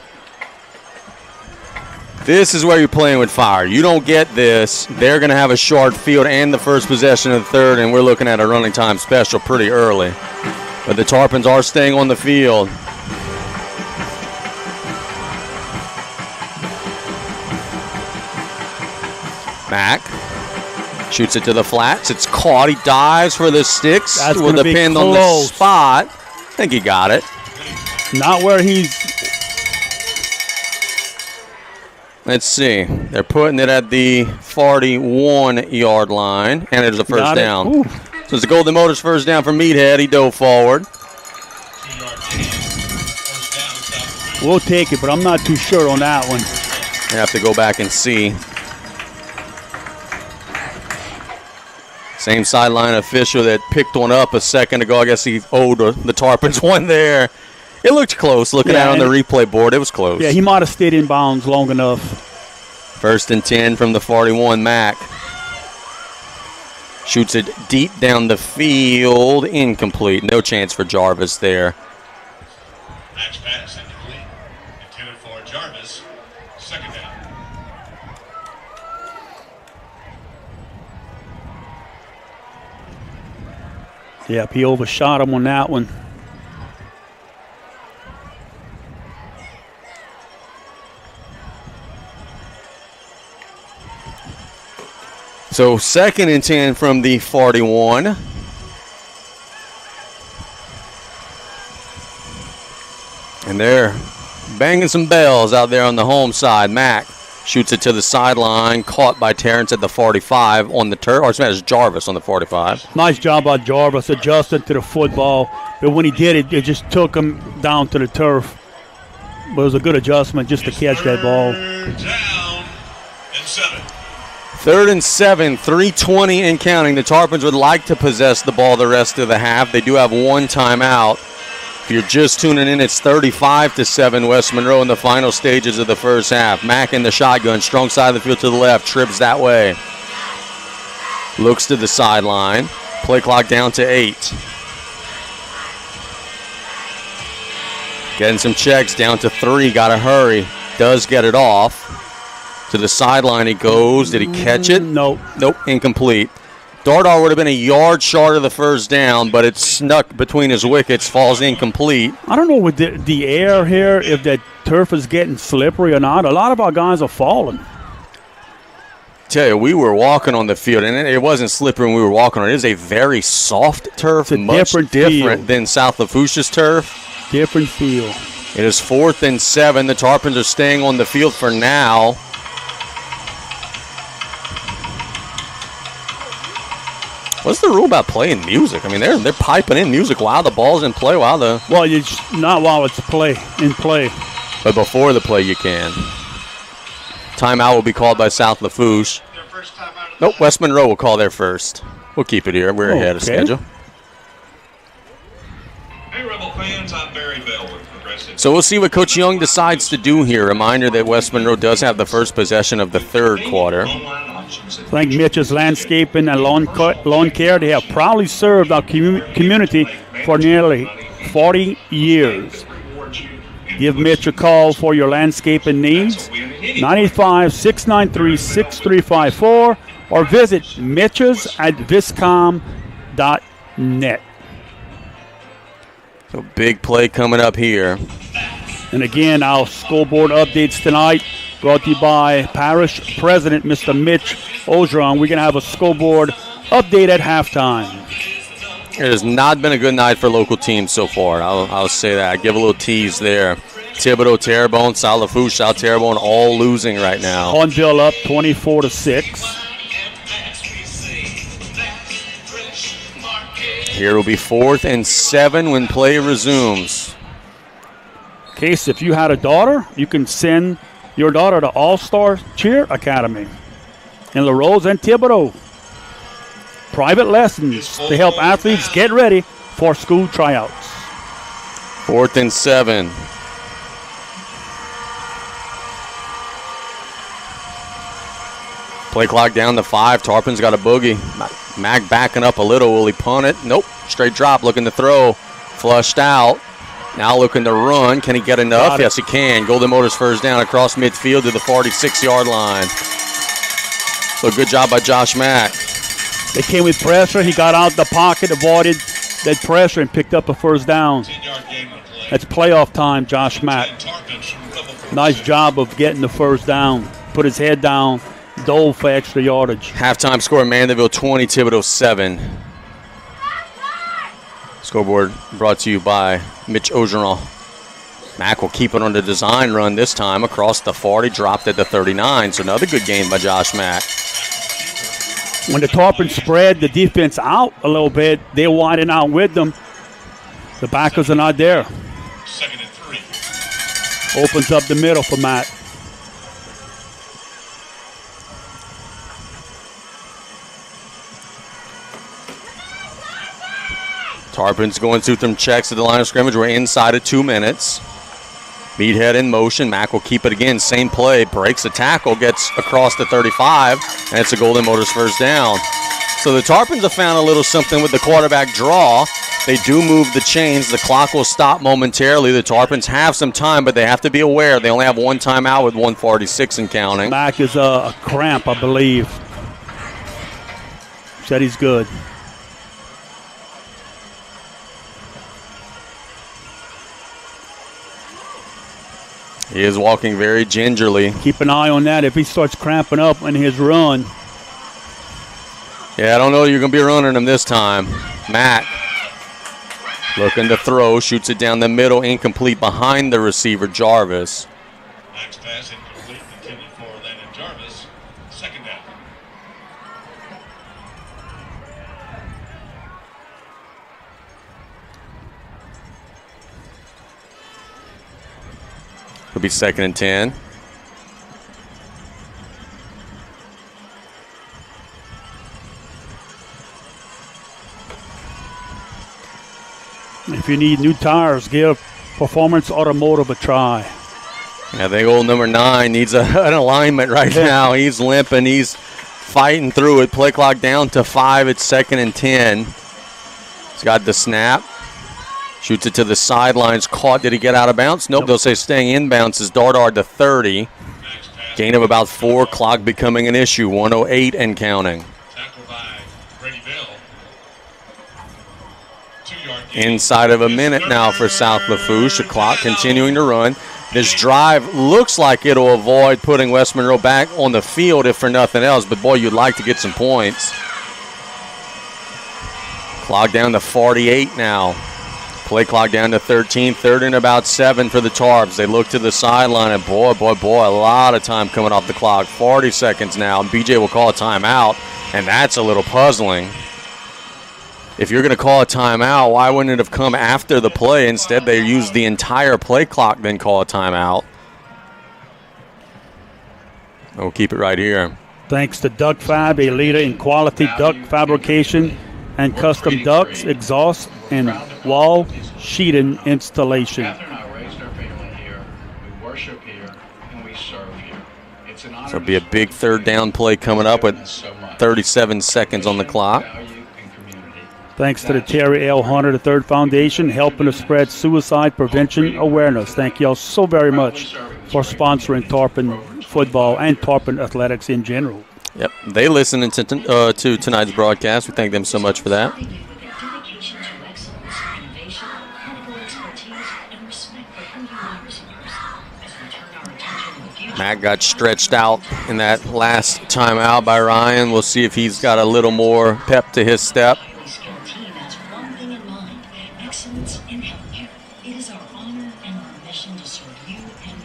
This is where you're playing with fire. You don't get this, they're going to have a short field and the first possession of the third, and we're looking at a running time special pretty early. But the Tarpons are staying on the field. Mack shoots it to the flats. It's caught. He dives for the sticks. That's will depend on the spot. I think he got it. Not where he's. Let's see. They're putting it at the 41-yard line, and there's a first down. So it's a Golden Motors first down for Meathead. He dove forward. We'll take it, but I'm not too sure on that one. I have to go back and see. Same sideline official that picked one up a second ago. I guess he owed the Tarpons one there. It looked close. Looking at it on the replay board, it was close. Yeah, he might have stayed in bounds long enough. 1st and 10 from the 41, Mack. Shoots it deep down the field. Incomplete. No chance for Jarvis there. Max pass incomplete. Intended for Jarvis. 2nd down. Yep, he overshot him on that one. So 2nd and 10 from the 41. And they're banging some bells out there on the home side. Mack shoots it to the sideline, caught by Terrence at the 45 on the turf. Or it's Jarvis on the 45. Nice job by Jarvis adjusting to the football. But when he did it, it just took him down to the turf. But it was a good adjustment just to catch that ball. Down and 7. 3rd and 7, 3:20 and counting. The Tarpons would like to possess the ball the rest of the half. They do have one timeout. If you're just tuning in, it's 35-7 West Monroe in the final stages of the first half. Mack in the shotgun, strong side of the field to the left, trips that way. Looks to the sideline. Play clock down to 8. Getting some checks, down to 3, got to hurry. Does get it off. To the sideline he goes. Did he catch it? Nope. Nope, incomplete. Dardar would have been a yard short of the first down, but it snuck between his wickets, falls incomplete. I don't know with the air here, if that turf is getting slippery or not. A lot of our guys are falling. Tell you, we were walking on the field, and it wasn't slippery when we were walking on it. It is a very soft turf, It's a much different different feel. than South Lafourche's turf. Different feel. It is 4th and 7. The Tarpons are staying on the field for now. What's the rule about playing music? I mean, they're piping in music while the ball's in play, Well, it's not while it's in play. But before the play, you can. Timeout will be called by South Lafourche. Their first time out of Nope, West Monroe will call their first. We'll keep it here. We're ahead of Okay. schedule. Hey, Rebel fans, I'm Barry Bell with Progressive. So we'll see what Coach Young decides to do here. Reminder that West Monroe does have the first possession of the third quarter. Thank Mitch's Landscaping and Lawn Care. They have proudly served our community for nearly 40 years. Give Mitch a call for your landscaping needs, 985-693-6354, or visit mitches@viscom.net. So big play coming up here. And again, our school board updates tonight brought to you by Parish President, Mr. Mitch Ogeron. We're going to have a school board update at halftime. It has not been a good night for local teams so far. I'll say that. I give a little tease there. Thibodaux, Terrebonne, South Lafourche, South Terrebonne, all losing right now. Hornville up 24-6. Here will be 4th and 7 when play resumes. Case, if you had a daughter, you can send your daughter to All-Star Cheer Academy in La Rose and Thibodaux. Private lessons to help athletes get ready for school tryouts. 4th and 7. Play clock down to 5. Tarpon's got a boogie. Mack backing up a little. Will he punt it? Nope. Straight drop. Looking to throw. Flushed out. Now looking to run. Can he get enough? Yes, he can. Golden Motors first down across midfield to the 46-yard line. So good job by Josh Mack. They came with pressure. He got out the pocket, avoided that pressure, and picked up a first down. 10-yard gain on play. That's playoff time, Josh Mack. Nice job of getting the first down. Put his head down, dove for extra yardage. Halftime score, Mandeville 20, Thibodaux 7. Scoreboard brought to you by Mitch Ogeron. Mack will keep it on the design run this time across the 40, dropped at the 39. So another good game by Josh Mack. When the Tarpons spread the defense out a little bit, they widen out with them. The backers are not there. 2nd and 3. Opens up the middle for Matt. Tarpons going through some checks at the line of scrimmage. We're inside of 2 minutes. Meathead in motion. Mack will keep it again. Same play. Breaks the tackle. Gets across the 35. And it's a Golden Motors first down. So the Tarpons have found a little something with the quarterback draw. They do move the chains. The clock will stop momentarily. The Tarpons have some time, but they have to be aware. They only have one timeout with 1:46 and counting. Mack is a cramp, I believe. Said he's good. He is walking very gingerly. Keep an eye on that if he starts cramping up in his run. Yeah, I don't know you're going to be running him this time. Mack looking to throw, shoots it down the middle, incomplete behind the receiver, Jarvis. Max pass incomplete, intended for Landon Jarvis. Second down. It'll be 2nd and 10. If you need new tires, give Performance Automotive a try. Yeah, I think old number 9 needs an alignment right now. He's limping. He's fighting through it. Play clock down to 5. It's 2nd and 10. He's got the snap. Shoots it to the sidelines. Caught. Did he get out of bounds? Nope. They'll say staying inbounds is Dardard to 30. Gain of about 4. Clock becoming an issue. 1:08 and counting. Tackled by Brady Bill. 2-yard gain. Inside of a minute now for South Lafourche. The clock continuing to run. This drive looks like it'll avoid putting West Monroe back on the field if for nothing else. But, boy, you'd like to get some points. Clock down to 48 now. Play clock down to 13. 3rd and about 7 for the Tarps. They look to the sideline, and boy, a lot of time coming off the clock. 40 seconds now. BJ will call a timeout, and that's a little puzzling. If you're going to call a timeout, why wouldn't it have come after the play? Instead, they used the entire play clock, then call a timeout. We'll keep it right here. Thanks to Duck Fab, a leader in quality duct fabrication and custom ducts, exhaust, and wall sheeting installation. Catherine and I raised our family here. We worship here, and we serve here. It's an honor. So it'll be a big 3rd down play coming up with 37 seconds on the clock. Thanks to the Terry L. Hunter III Foundation, helping to spread suicide prevention awareness. Thank y'all so very much for sponsoring Tarpon football and Tarpon athletics in general. Yep, they listen to tonight's broadcast. We thank them so much for that. Matt got stretched out in that last timeout by Ryan. We'll see if he's got a little more pep to his step.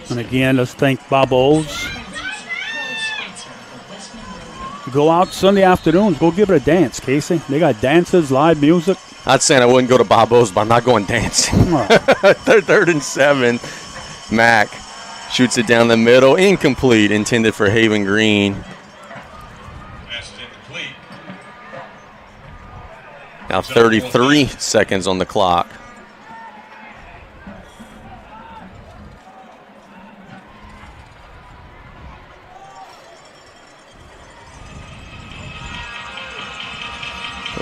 And again, let's thank Bob O's. Go out Sunday afternoons. Go give it a dance, Casey. They got dances, live music. Not saying I wouldn't go to Bob O's, but I'm not going dancing. 3rd and 7. Mack shoots it down the middle. Incomplete. Intended for Haven Green. Pass is incomplete. Now 33 seconds on the clock.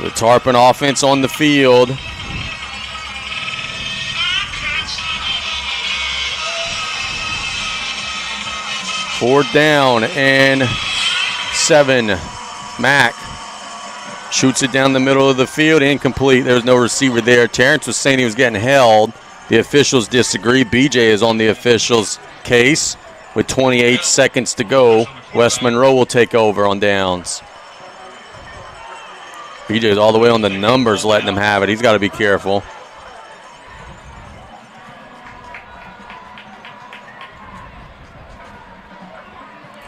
The Tarpon offense on the field. Fourth down and 7. Mack shoots it down the middle of the field. Incomplete. There's no receiver there. Terrence was saying he was getting held. The officials disagree. BJ is on the officials' case with 28 seconds to go. West Monroe will take over on downs. BJ's all the way on the numbers letting him have it. He's got to be careful.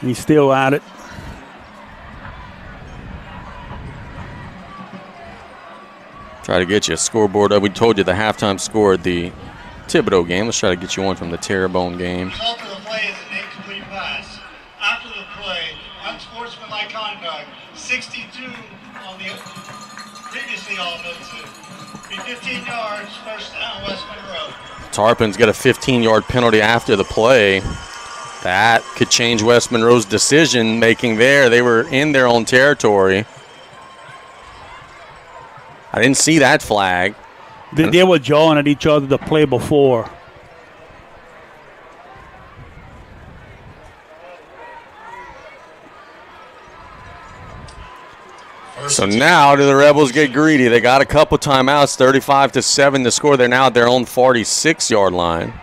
He's still at it. Try to get you a scoreboard up. We told you the halftime score at the Thibodeau game. Let's try to get you one from the Terrebonne game. Result of the play is an incomplete pass. After the play, unsportsmanlike conduct, 62 on the previously offensive. Be 15 yards, first down, West Monroe. Tarpon's got a 15-yard penalty after the play. That could change West Monroe's decision-making there. They were in their own territory. I didn't see that flag. They were jawing at each other the play before. So now do the Rebels get greedy? They got a couple timeouts, 35-7 to score. They're now at their own 46-yard line.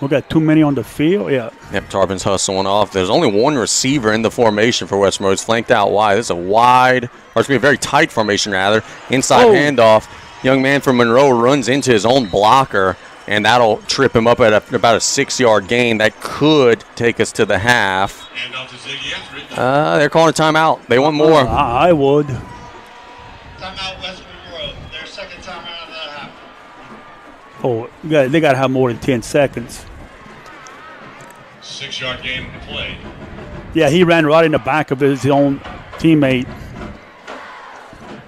We got too many on the field. Yeah. Yep, Tarpon's hustling off. There's only one receiver in the formation for West Monroe. It's flanked out wide. This is a wide, or it's going to be a very tight formation, rather. Inside handoff. Young man from Monroe runs into his own blocker, and that'll trip him up at about a 6-yard gain. That could take us to the half. They're calling a timeout. They want more. I would. Timeout West Monroe. Their second timeout of the half. Oh, they got to have more than 10 seconds. 6-yard gain to play. Yeah, he ran right in the back of his own teammate.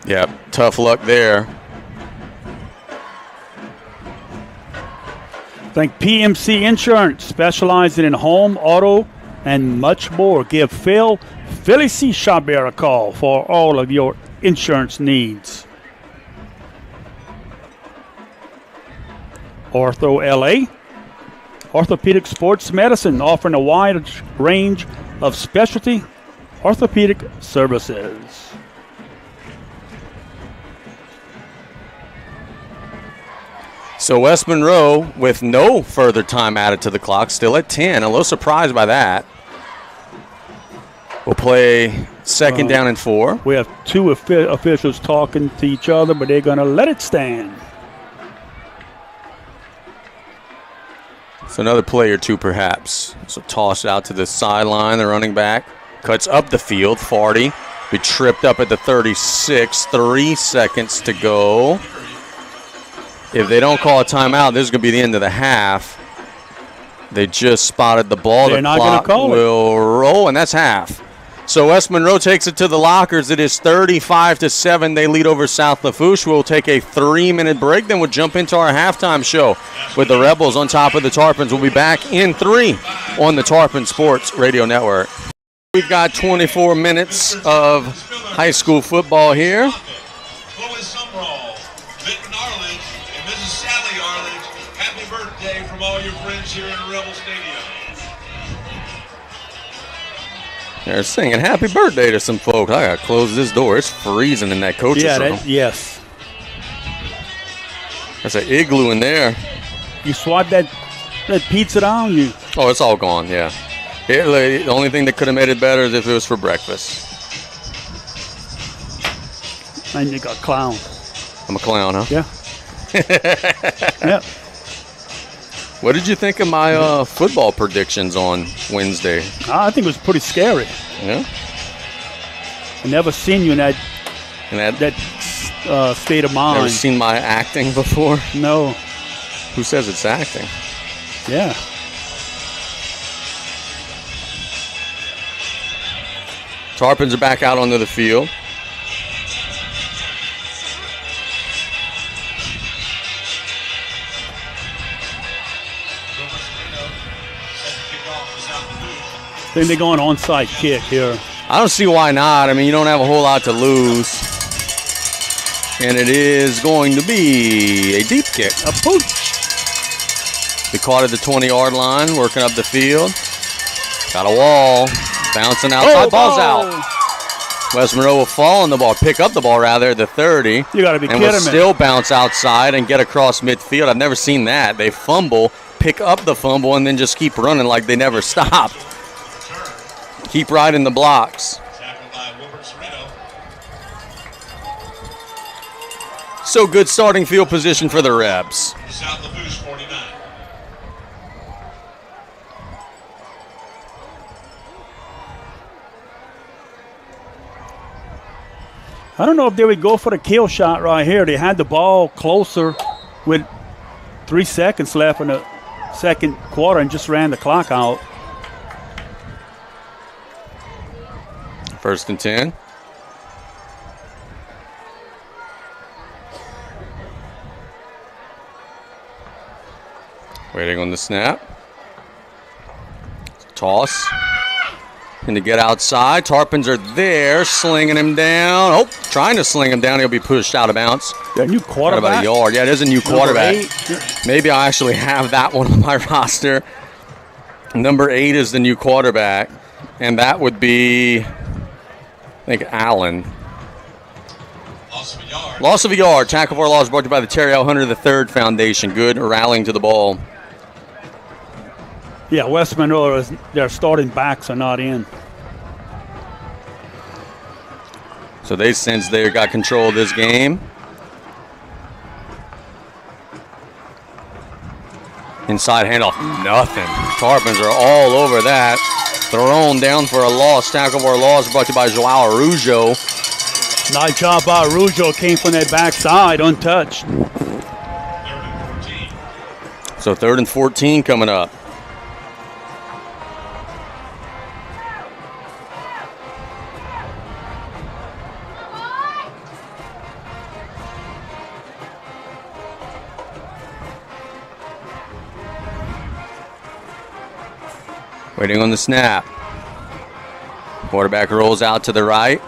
Yep, tough luck there. Thank PMC Insurance, specializing in home, auto, and much more. Give Philly C. Chabert a call for all of your insurance needs. Ortho LA, Orthopedic Sports Medicine, offering a wide range of specialty orthopedic services. So West Monroe, with no further time added to the clock, still at 10. A little surprised by that. We'll play second down and 4. We have two officials talking to each other, but they're going to let it stand. So another play or two, perhaps. So toss out to the sideline. The running back cuts up the field. 40. Be tripped up at the 36. 3 seconds to go. If they don't call a timeout, this is going to be the end of the half. They just spotted the ball. They're not going to call it. Will roll, and that's half. So West Monroe takes it to the lockers. It is 35-7. They lead over South Lafourche. We'll take a 3-minute break. Then we'll jump into our halftime show with the Rebels on top of the Tarpons. We'll be back in 3 on the Tarpon Sports Radio Network. We've got 24 minutes of high school football here. From all your friends here in Rebel Stadium. They're singing happy birthday to some folks. I got to close this door. It's freezing in that coach's room. Yes. There's an igloo in there. You swat that pizza down, you. Oh, it's all gone, yeah. The only thing that could have made it better is if it was for breakfast. And you got clown. I'm a clown, huh? Yeah. Yeah. What did you think of my football predictions on Wednesday? I think it was pretty scary. Yeah? I never seen you in that state of mind. Never seen my acting before? No. Who says it's acting? Yeah. Tarpons are back out onto the field. I think they're going onside kick here. I don't see why not. I mean, you don't have a whole lot to lose. And it is going to be a deep kick. A pooch. They caught at the 20-yard line, working up the field. Got a wall. Bouncing outside. Ball's out. West Monroe will fall on the ball. Pick up the ball, rather, at the 30. You got to be kidding me. And will still bounce outside and get across midfield. I've never seen that. They fumble, pick up the fumble, and then just keep running like they never stopped. Keep riding the blocks. So good starting field position for the Rebs. South Lafourche 49. I don't know if they would go for the kill shot right here. They had the ball closer with 3 seconds left in the second quarter and just ran the clock out. 1st and 10. Waiting on the snap. Toss. And to get outside. Tarpons are there, slinging him down. Oh, trying to sling him down. He'll be pushed out of bounds. That new quarterback. About a yard. Yeah, it is a new quarterback. Maybe I actually have that one on my roster. Number 8 is the new quarterback. And that would be, I think, Allen. Loss of a yard. Tackle for a loss brought to you by the Terry L. Hunter III Foundation. Good rallying to the ball. Yeah, West Monroe, their starting backs are not in. So they sense they got control of this game. Inside handoff, nothing. Tarpons are all over that. Thrown down for a loss. Tackle for a loss brought to you by Joao Arujo. Nice job by Arujo. Came from that backside, untouched. 3rd and 14. So 3rd and 14 coming up. Waiting on the snap. Quarterback rolls out to the right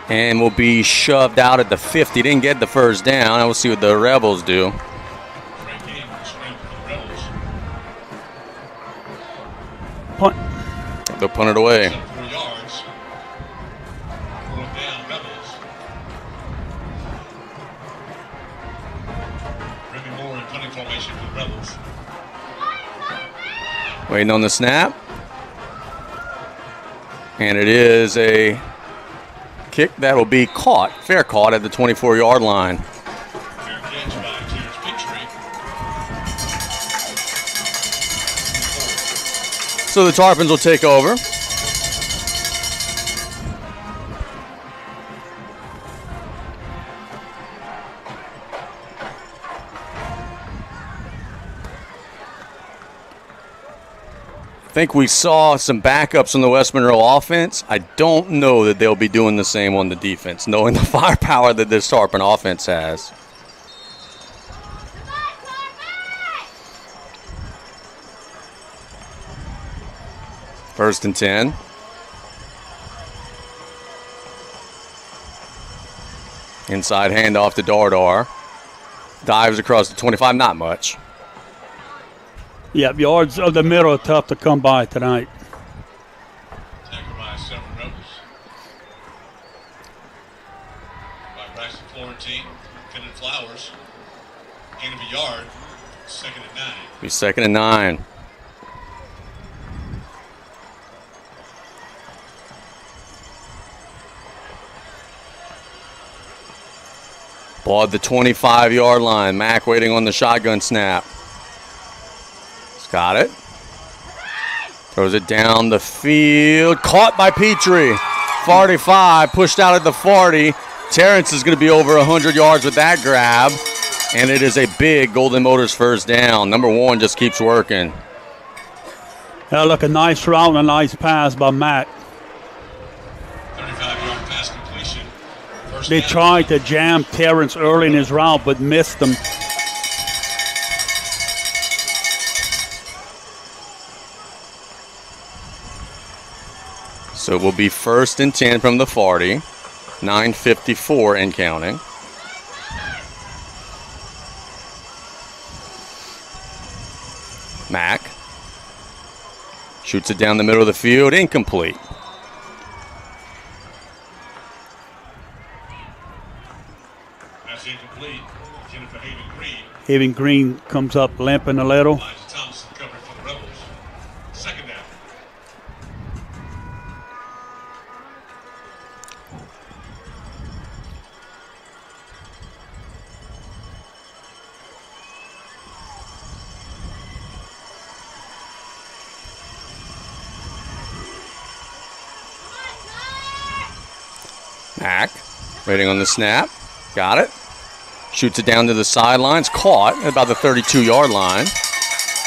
and will be shoved out at the 50. Didn't get the first down. We'll see what the Rebels do. Great game. Scramble for the Rebels. Punt. They'll punt it away. 4 yards. 4th down, Rebels. Remy Moore in punting formation for the Rebels. Waiting on the snap. And it is a kick that will be caught. Fair caught at the 24-yard line. Fair catch by Terrence Petrie. So the Tarpons will take over. I think we saw some backups on the West Monroe offense. I don't know that they'll be doing the same on the defense, knowing the firepower that this Tarpon offense has. First and 10. Inside handoff to Dardar. Dives across the 25, not much. Yeah, yards of the middle are tough to come by tonight. Tackle by 7 Rebels. By Bryson Florentine. Fendon Flowers. Gain of a yard. 2nd and 9. Be 2nd and 9. Ball at the 25-yard line. Mack waiting on the shotgun snap. Got it. Throws it down the field. Caught by Petrie. 45, pushed out at the 40. Terrence is going to be over 100 yards with that grab. And it is a big Golden Motors first down. Number 1 just keeps working. Look, a nice route and a nice pass by Matt. 35-yard pass completion. First They down. tried to jam Terrence early in his route, but missed him. So it will be 1st and 10 from the 40. 9:54 and counting. Mack shoots it down the middle of the field. Incomplete. That's incomplete. Intended for Haven Green. Haven Green comes up limping a little. Elijah Thomas covering for the Rebels. 2nd down. Mack waiting on the snap. Got it. Shoots it down to the sidelines. Caught at about the 32-yard line.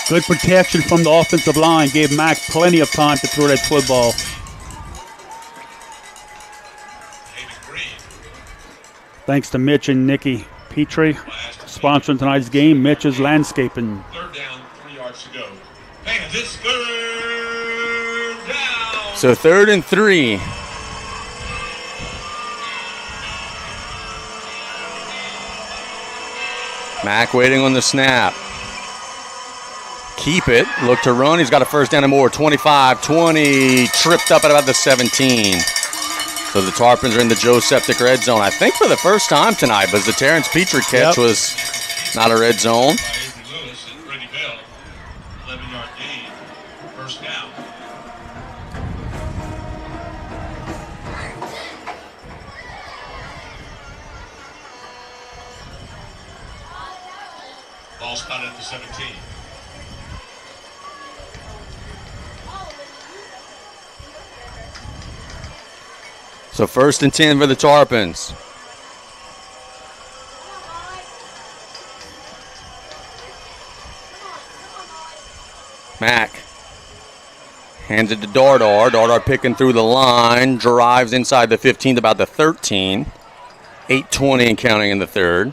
Good protection from the offensive line. Gave Mack plenty of time to throw that football. Haven Green. Thanks to Mitch and Nikki Petrie sponsoring tonight's game. Mitch's Landscaping. 3rd down, 3 yards to go. And this 3rd down. So 3rd and 3. Mack waiting on the snap. Keep it. Look to run. He's got a first down and more. 25, 20. Tripped up at about the 17. So the Tarpons are in the Joe Septic red zone. I think for the first time tonight, because the Terrence Petrie catch was not a red zone. By Avery Lewis and Freddie Bell. 11-yard gain. Ball spotted at the 17. So 1st and 10 for the Tarpons. Mack hands it to Dardar. Dardar picking through the line, drives inside the 15 to about the 13. 8:20 and counting in the third.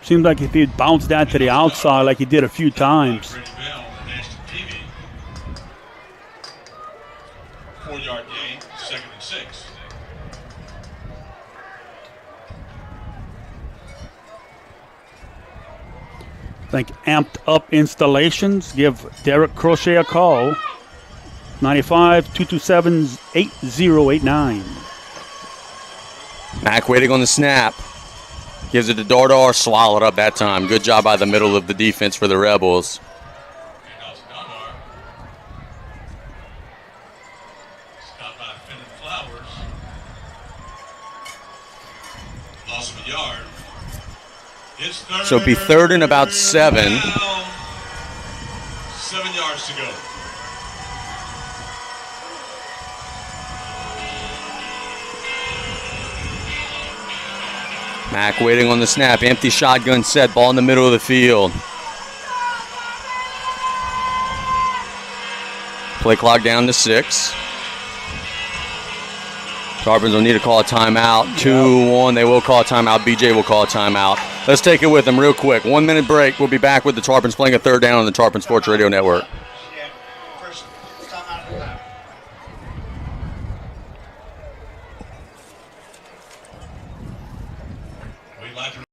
Seems like if he'd bounced that to the outside like he did a few times. 4-yard gain, 2nd and 6. I think Amped Up Installations. Give Derek Crochet a call. 95-227-8089. Mack waiting on the snap. Gives it to Dardar, swallowed up that time. Good job by the middle of the defense for the Rebels. Handoff to Dardar. Stopped by Finn and Flowers. Loss of a yard. It's third. So it'd be 3rd and about 7. Down. 7 yards to go. Mack waiting on the snap. Empty shotgun set. Ball in the middle of the field. Play clock down to 6. Tarpons will need to call a timeout. 2-1. They will call a timeout. BJ will call a timeout. Let's take it with them real quick. 1 minute break. We'll be back with the Tarpons playing a 3rd down on the Tarpon Sports Radio Network. Yeah, first time out of that. We'd like to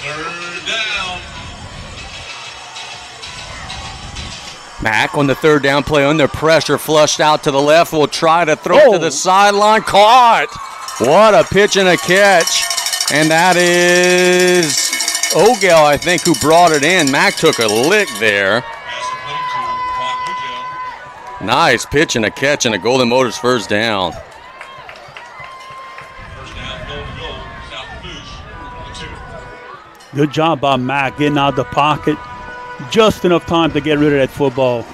third down. Mack on the 3rd down play under pressure, flushed out to the left, will try to throw it to the sideline, caught. What a pitch and a catch. And that is Ogel, I think, who brought it in. Mack took a lick there. Pass complete to Ron Ugel. Nice pitch and a catch and a Golden Motors 1st down. First down, goal, South Lafourche, the 2. Good job by Mack getting out of the pocket. Just enough time to get rid of that football.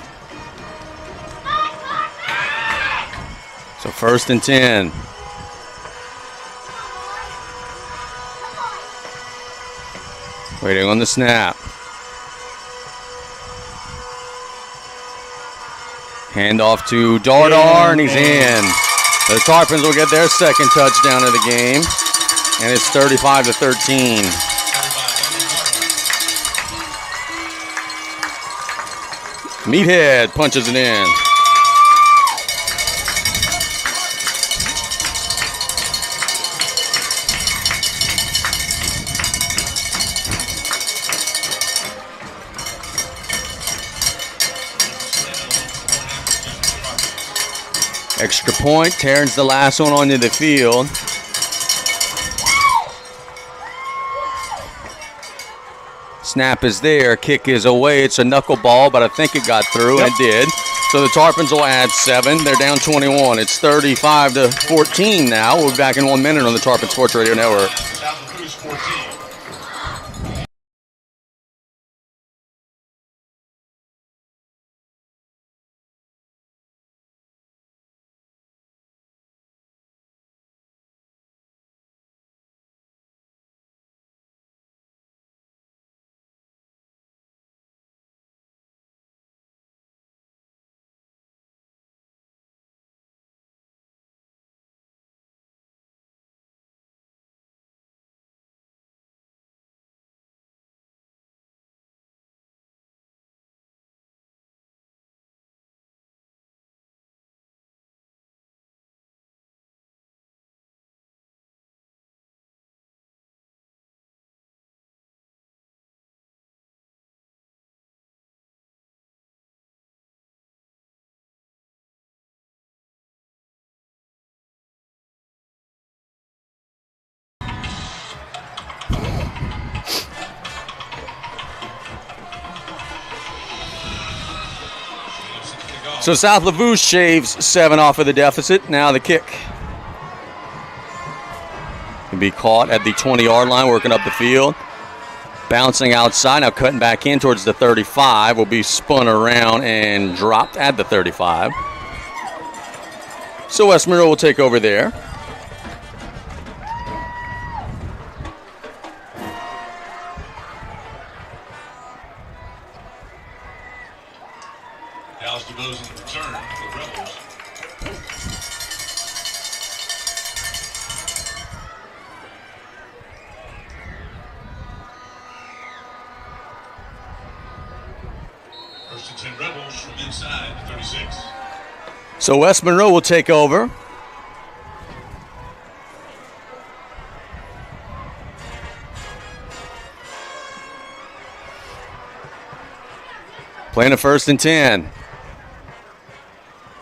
So 1st and 10. Waiting on the snap. Handoff to Dardar, and he's in. The Tarpons will get their 2nd touchdown of the game, and it's 35-13. Meathead punches it in. Extra point, Terrence the last one onto the field. Snap is there, kick is away. It's a knuckleball, but I think it got through, and it did. So the Tarpons will add 7. They're down 21. It's 35-14 now. We'll be back in 1 minute on the Tarpon Sports Radio Network. South Lafourche 14. So South Lafourche shaves 7 off of the deficit. Now the kick. Can be caught at the 20-yard line, working up the field. Bouncing outside, now cutting back in towards the 35. Will be spun around and dropped at the 35. So West Monroe will take over there. Dallas DeBose in the return for the Rebels. First and 10 Rebels from inside the 36. So West Monroe will take over. Playing a first and 10.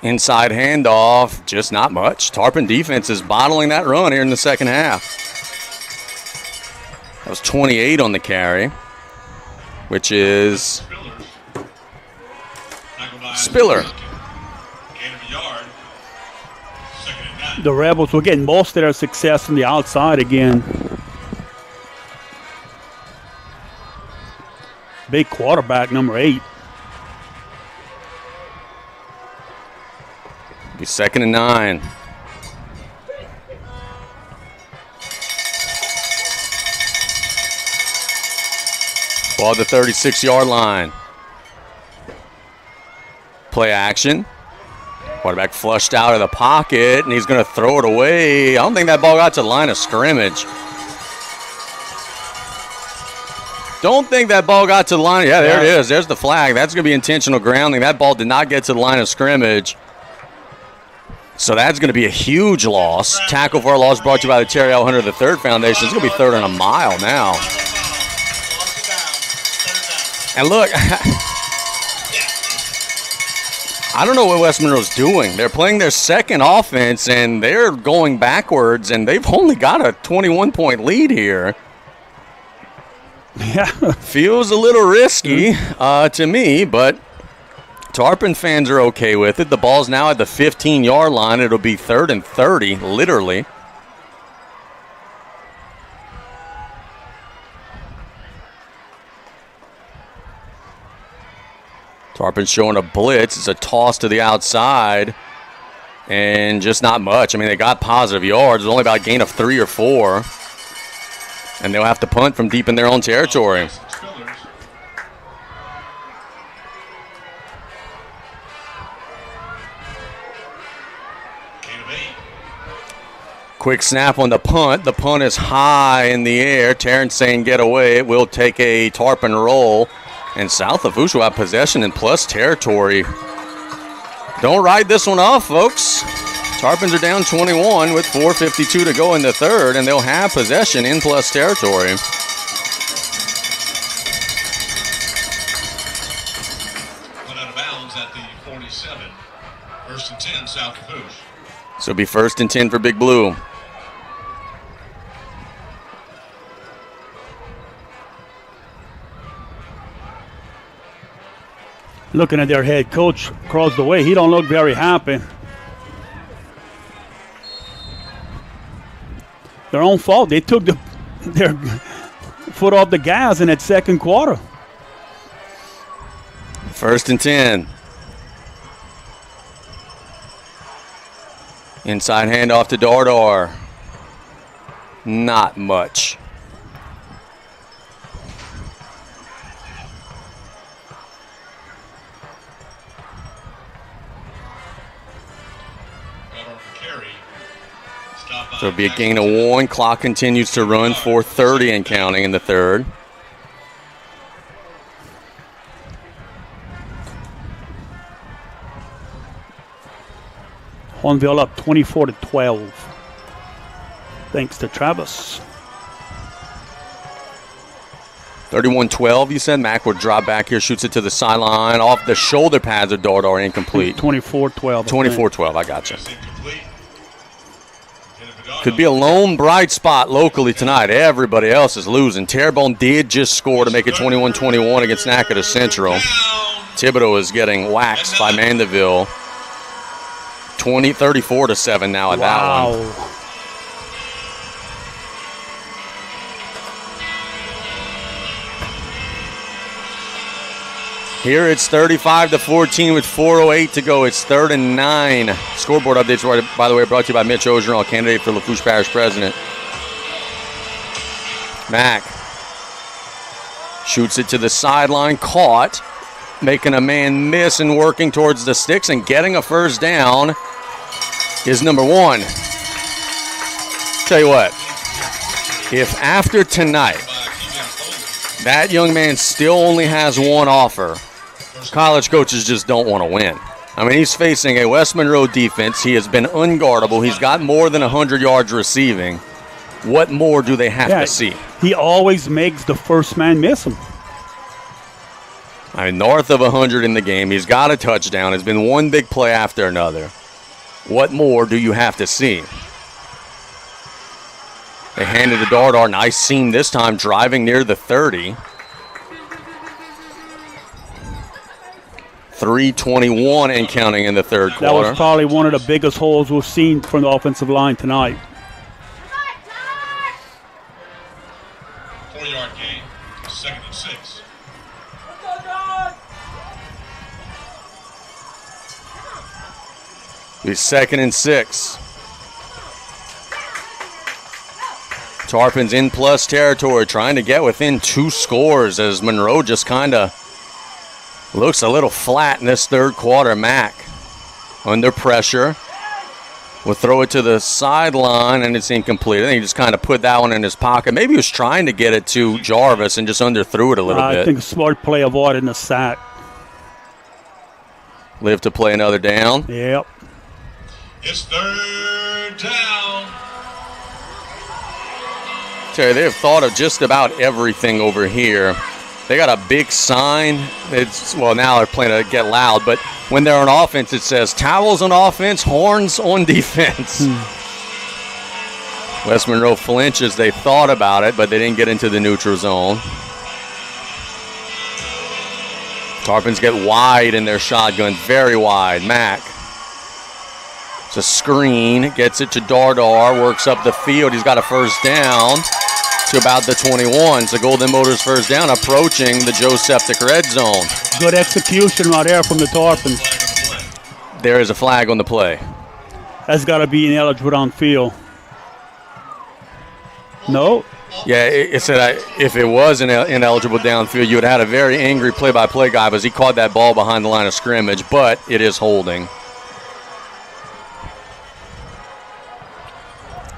Inside handoff, just not much. Tarpon defense is bottling that run here in the second half. That was 28 on the carry, which is Spiller. Gain of a yard. Second and 9. The Rebels were getting most of their success from the outside again. Big quarterback, number 8. Be second and 9. Ball at the 36-yard line. Play action. Quarterback flushed out of the pocket, and he's going to throw it away. I don't think that ball got to the line of scrimmage. Don't think that ball got to the line. Yeah, there it is. There's the flag. That's going to be intentional grounding. That ball did not get to the line of scrimmage. So that's going to be a huge loss. Tackle for a loss brought to you by the Terry L. Hunter III Foundation. It's going to be 3rd and a mile now. And look, I don't know what West Monroe's doing. They're playing their second offense, and they're going backwards, and they've only got a 21-point lead here. Yeah. Feels a little risky to me, but Tarpon fans are okay with it. The ball's now at the 15-yard line. It'll be 3rd and 30, literally. Tarpon showing a blitz. It's a toss to the outside, and just not much. I mean, they got positive yards. It's only about a gain of 3 or 4, and they'll have to punt from deep in their own territory. Quick snap on the punt. The punt is high in the air. Terrence saying get away. It will take a Tarpon roll. And South Lafourche will have possession in plus territory. Don't write this one off, folks. Tarpons are down 21 with 4:52 to go in the third, and they'll have possession in plus territory. Went out of bounds at the 47. First and 10, South Lafourche. So it'll be 1st and 10 for Big Blue. Looking at their head coach across the way, he don't look very happy. Their own fault. They took their foot off the gas in that second quarter. 1st and 10. Inside handoff to Dardar. Not much. So it'll be a gain of 1. Clock continues to run, 4:30 and counting in the third. Hornville up 24-12. Thanks to Travis. 31-12, you said. Mack would drop back here, shoots it to the sideline. Off the shoulder pads of Dardar, incomplete. 24-12. 24-12, I got you. Could be a lone bright spot locally tonight. Everybody else is losing. Terrebonne did just score to make it 21-21 against Natchitoches Central. Thibodeau is getting waxed by Mandeville. 34-7 now at that one. Here it's 35-14 with 4:08 to go. It's 3rd and 9. Scoreboard updates, by the way, brought to you by Mitch Ogeron, candidate for Lafourche Parish President. Mack shoots it to the sideline, caught, making a man miss and working towards the sticks and getting a first down is number 1. Tell you what, if after tonight that young man still only has one offer, college coaches just don't want to win. I mean, he's facing a West Monroe defense. He has been unguardable. He's got more than 100 yards receiving. What more do they have to see? He always makes the first man miss him. I mean, north of 100 in the game. He's got a touchdown. It's been one big play after another. What more do you have to see? They handed to Dardar. Nice seam this time, driving near the 30. 3:21 and counting in the third quarter. That was probably one of the biggest holes we've seen from the offensive line tonight. 4-yard gain, 2nd and 6. It's 2nd and 6. Tarpon's in plus territory, trying to get within 2 scores as Monroe just kind of looks a little flat in this third quarter. Mack under pressure. Will throw it to the sideline, and it's incomplete. I think he just kind of put that one in his pocket. Maybe he was trying to get it to Jarvis and just underthrew it a little bit. I think a smart play avoiding the sack. Live to play another down. Yep. It's 3rd down. Terry, they have thought of just about everything over here. They got a big sign. Now they're playing to get loud, but when they're on offense, it says towels on offense, horns on defense. West Monroe flinches. They thought about it, but they didn't get into the neutral zone. Tarpons get wide in their shotgun, very wide. Mack. It's a screen, gets it to Dardar, works up the field. He's got a first down to about the 21. So Golden Motors first down, approaching the Joe Septic red zone. Good execution right there from the Tarpons. There is a flag on the play. That's got to be ineligible downfield. No? Yeah, it said if it was ineligible downfield, you would have had a very angry play-by-play guy because he caught that ball behind the line of scrimmage, but it is holding.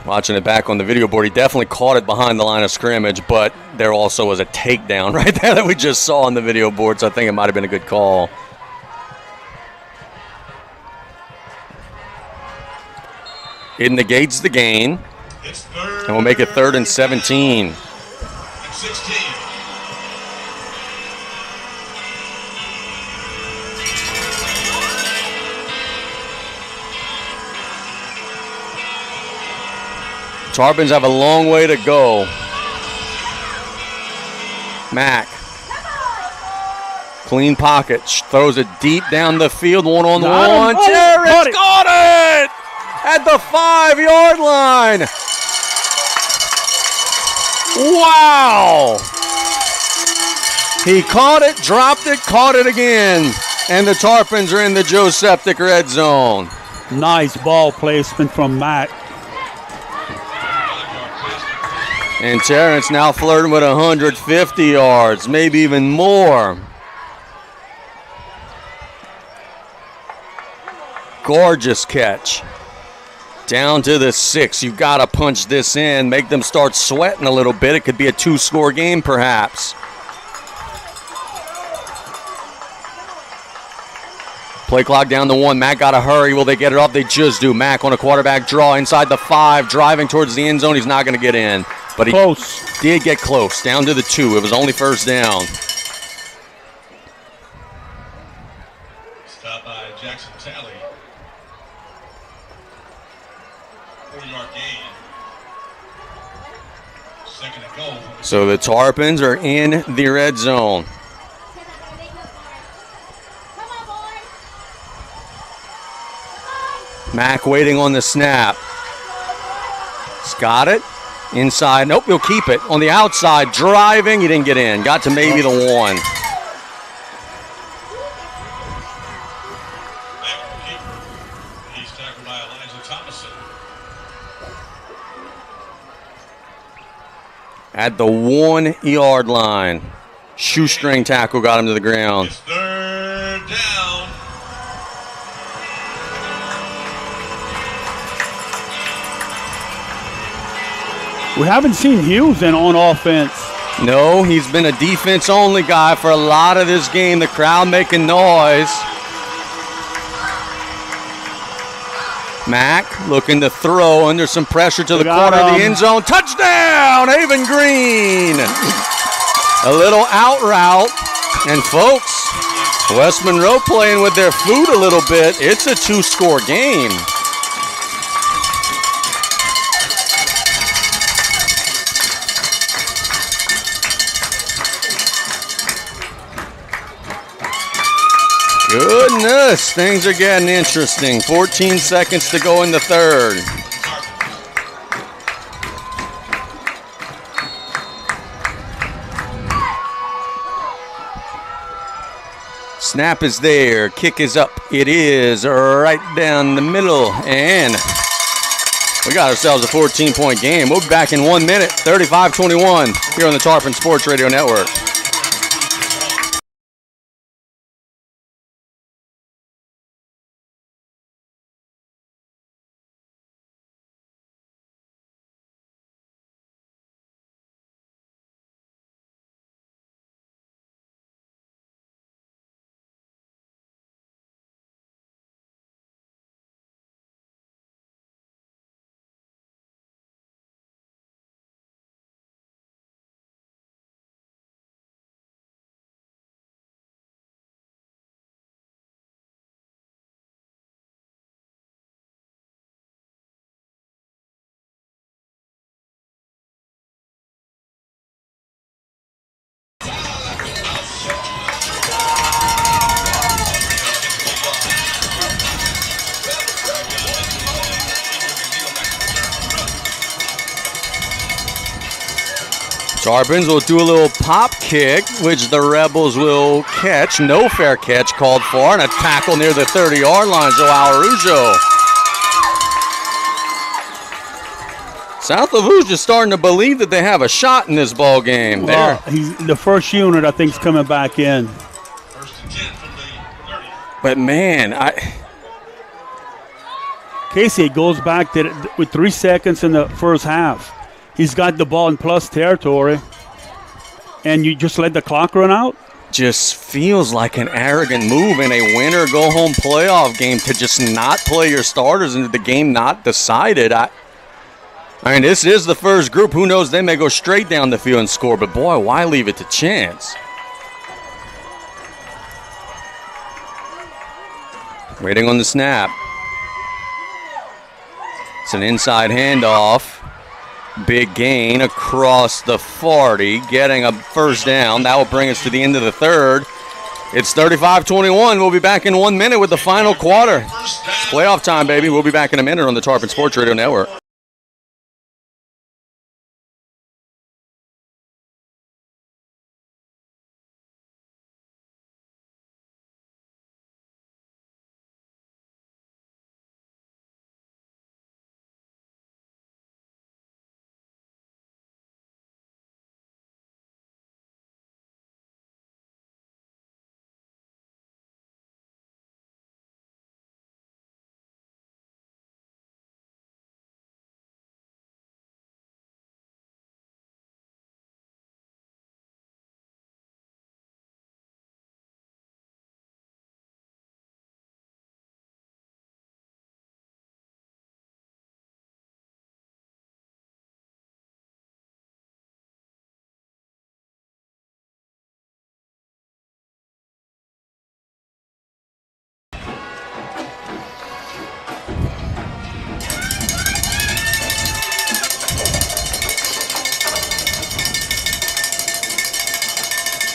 Watching it back on the video board, he definitely caught it behind the line of scrimmage, but there also was a takedown right there that we just saw on the video board, so I think it might have been a good call. It negates the gain, and we'll make it 3rd and 17. 16. Tarpons have a long way to go. Mack. Clean pocket. Throws it deep down the field. One-on-one. Terrence got it! At the 5-yard line. Wow! He caught it, dropped it, caught it again. And the Tarpons are in the Joe Septic red zone. Nice ball placement from Mack. And Terrence now flirting with 150 yards, maybe even more. Gorgeous catch. Down to the 6. You've got to punch this in, make them start sweating a little bit. It could be a 2-score game, perhaps. Play clock down to 1. Mack got to hurry. Will they get it off? They just do. Mack on a quarterback draw inside the 5, driving towards the end zone. He's not going to get in. But he did get close, down to the 2. It was only first down. Stop by Jackson Talley. 4-yard gain. 2nd and goal. So the Tarpons are in the red zone. Mack waiting on the snap. He's got it. Inside. Nope, he'll keep it. On the outside, driving. He didn't get in. Got to maybe the 1. He's tackled by Elijah Thomason. At the 1-yard line. Shoestring tackle got him to the ground. It's 3rd down. We haven't seen Hughes on offense. No, he's been a defense-only guy for a lot of this game. The crowd making noise. Mack looking to throw under some pressure to the corner of the end zone. Touchdown, Haven Green. A little out route. And folks, West Monroe playing with their food a little bit. It's a 2-score game. Goodness, things are getting interesting. 14 seconds to go in the 3rd. Snap is there. Kick is up. It is right down the middle. And we got ourselves a 14-point game. We'll be back in 1 minute. 35-21 here on the Tarpon Sports Radio Network. Tarpons will do a little pop kick, which the Rebels will catch. No fair catch called for, and a tackle near the 30-yard line, Joao Arujo. South Lafourche is starting to believe that they have a shot in this ball game. Well, he's the first unit, I think, is coming back in. 1st and 10 from the 30. But, man, Casey goes back to with 3 seconds in the first half. He's got the ball in plus territory, and you just let the clock run out? Just feels like an arrogant move in a win-or-go-home playoff game to just not play your starters and the game not decided. I mean, this is the first group. Who knows? They may go straight down the field and score, but, boy, why leave it to chance? Waiting on the snap. It's an inside handoff. Big gain across the 40, getting a first down. That will bring us to the end of the 3rd. It's 35-21. We'll be back in 1 minute with the final quarter. It's playoff time, baby. We'll be back in a minute on the Tarpon Sports Radio Network.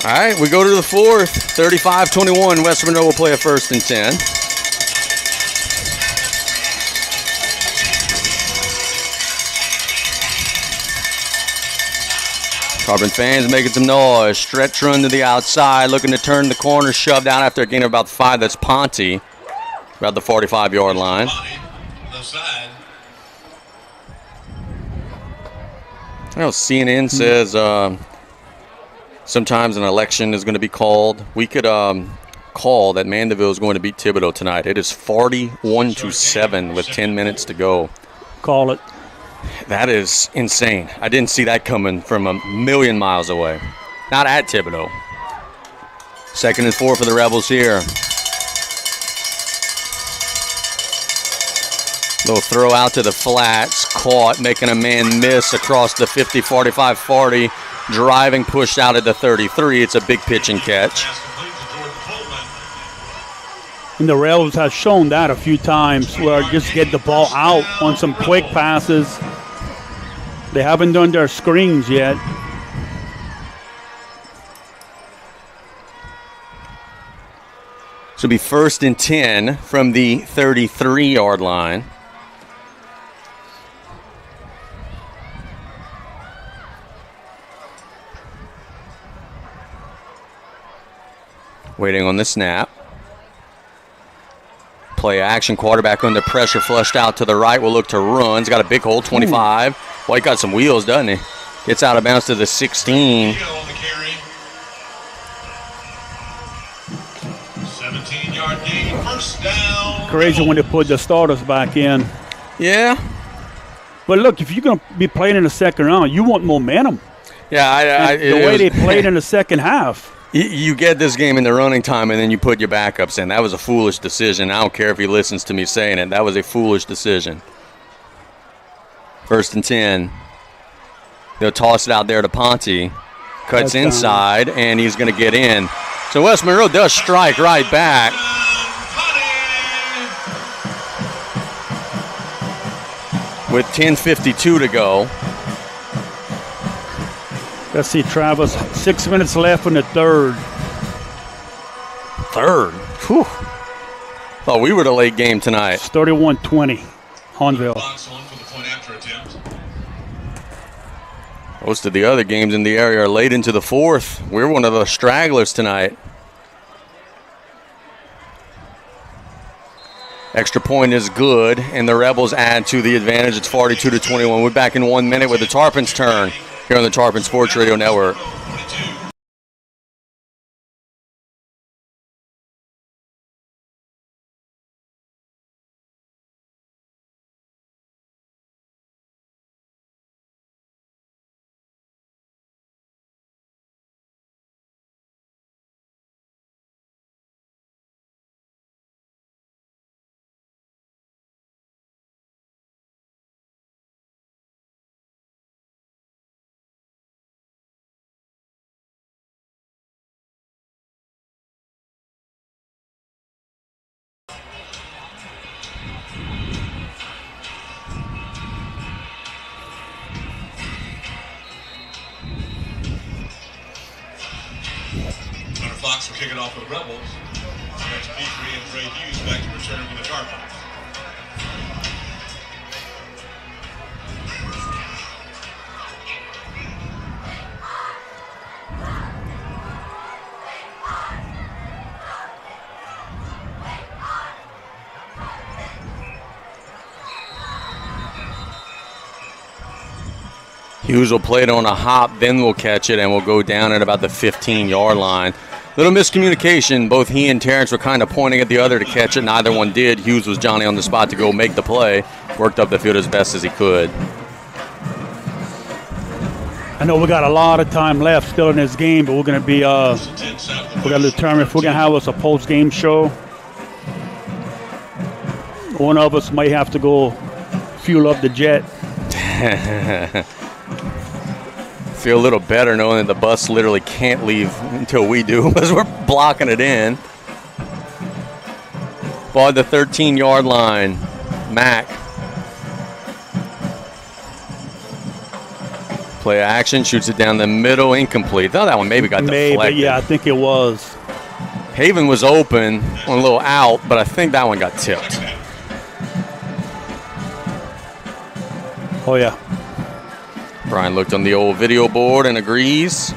All right, we go to the 4th. 35-21. West Monroe will play a 1st and 10. Tarpon fans making some noise. Stretch run to the outside, looking to turn the corner, shoved out after a gain of about 5. That's Ponte, about the 45-yard line. Left side. I know CNN says sometimes an election is going to be called. We could call that Mandeville is going to beat Thibodaux tonight. It is 41-7 with 10 minutes to go. Call it. That is insane. I didn't see that coming from a million miles away. Not at Thibodaux. 2nd and 4 for the Rebels here. Little throw out to the flats. Caught, making a man miss across the 50, 45, 40. Driving, pushed out at the 33. It's a big pitch and catch. And the Rebels have shown that a few times where just get the ball out on some quick passes. They haven't done their screens yet. This will be 1st and 10 from the 33-yard line. Waiting on the snap. Play action, quarterback under pressure, flushed out to the right. Will look to run. He's got a big hole, 25. Well, he got some wheels, doesn't he? Gets out of bounds to the 16. 17-yard gain, 1st down. Crazy when they put the starters back in. Yeah. But look, if you're going to be playing in the second round, you want momentum. Yeah, the way they played in the second half. You get this game in the running time, and then you put your backups in. That was a foolish decision. I don't care if he listens to me saying it. That was a foolish decision. 1st and 10. They'll toss it out there to Ponte. Cuts inside, and he's going to get in. So West Monroe does strike right back. With 10:52 to go. Let's see, Travis. 6 minutes left in the third. Whew. Thought we were the late game tonight. It's 31-20, Hahnville. Most of the other games in the area are late into the 4th. We're one of the stragglers tonight. Extra point is good, and the Rebels add to the advantage. It's 42-21. We're back in 1 minute with the Tarpons' turn here on the Tarpon Sports Radio Network. Fox will kick it off with Rebels. That's Petrie and Trey Hughes back to return for the Tarpons. Hughes will play it on a hop, then we'll catch it, and we'll go down at about the 15-yard line. Little miscommunication. Both he and Terrence were kind of pointing at the other to catch it. Neither one did. Hughes was Johnny on the spot to go make the play. Worked up the field as best as he could. I know we got a lot of time left still in this game, but we're going to be, we got to determine if we're going to have us a post-game show. One of us may have to go fuel up the jet. Feel a little better knowing that the bus literally can't leave until we do because we're blocking it in. Ball at the 13-yard line. Mack. Play action, shoots it down the middle, incomplete. Thought that one maybe got deflected. Yeah, I think it was. Haven was open on a little out, but I think that one got tipped. Oh, yeah. Brian looked on the old video board and agrees.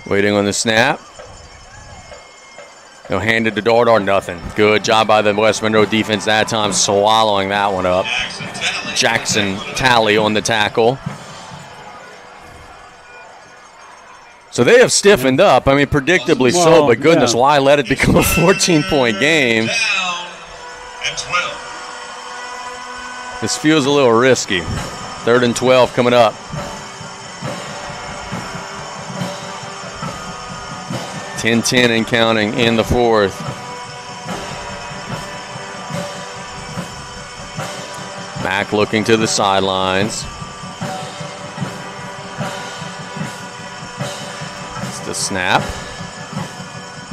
Waiting on the snap. They'll hand it to Dardar, nothing. Good job by the West Monroe defense that time, swallowing that one up. Jackson Talley on the tackle. So they have stiffened up. I mean, predictably so, but goodness, why let it become a 14-point game? This feels a little risky. 3rd and 12 coming up. 10-10 and counting in the 4th. Mack looking to the sidelines. It's the snap.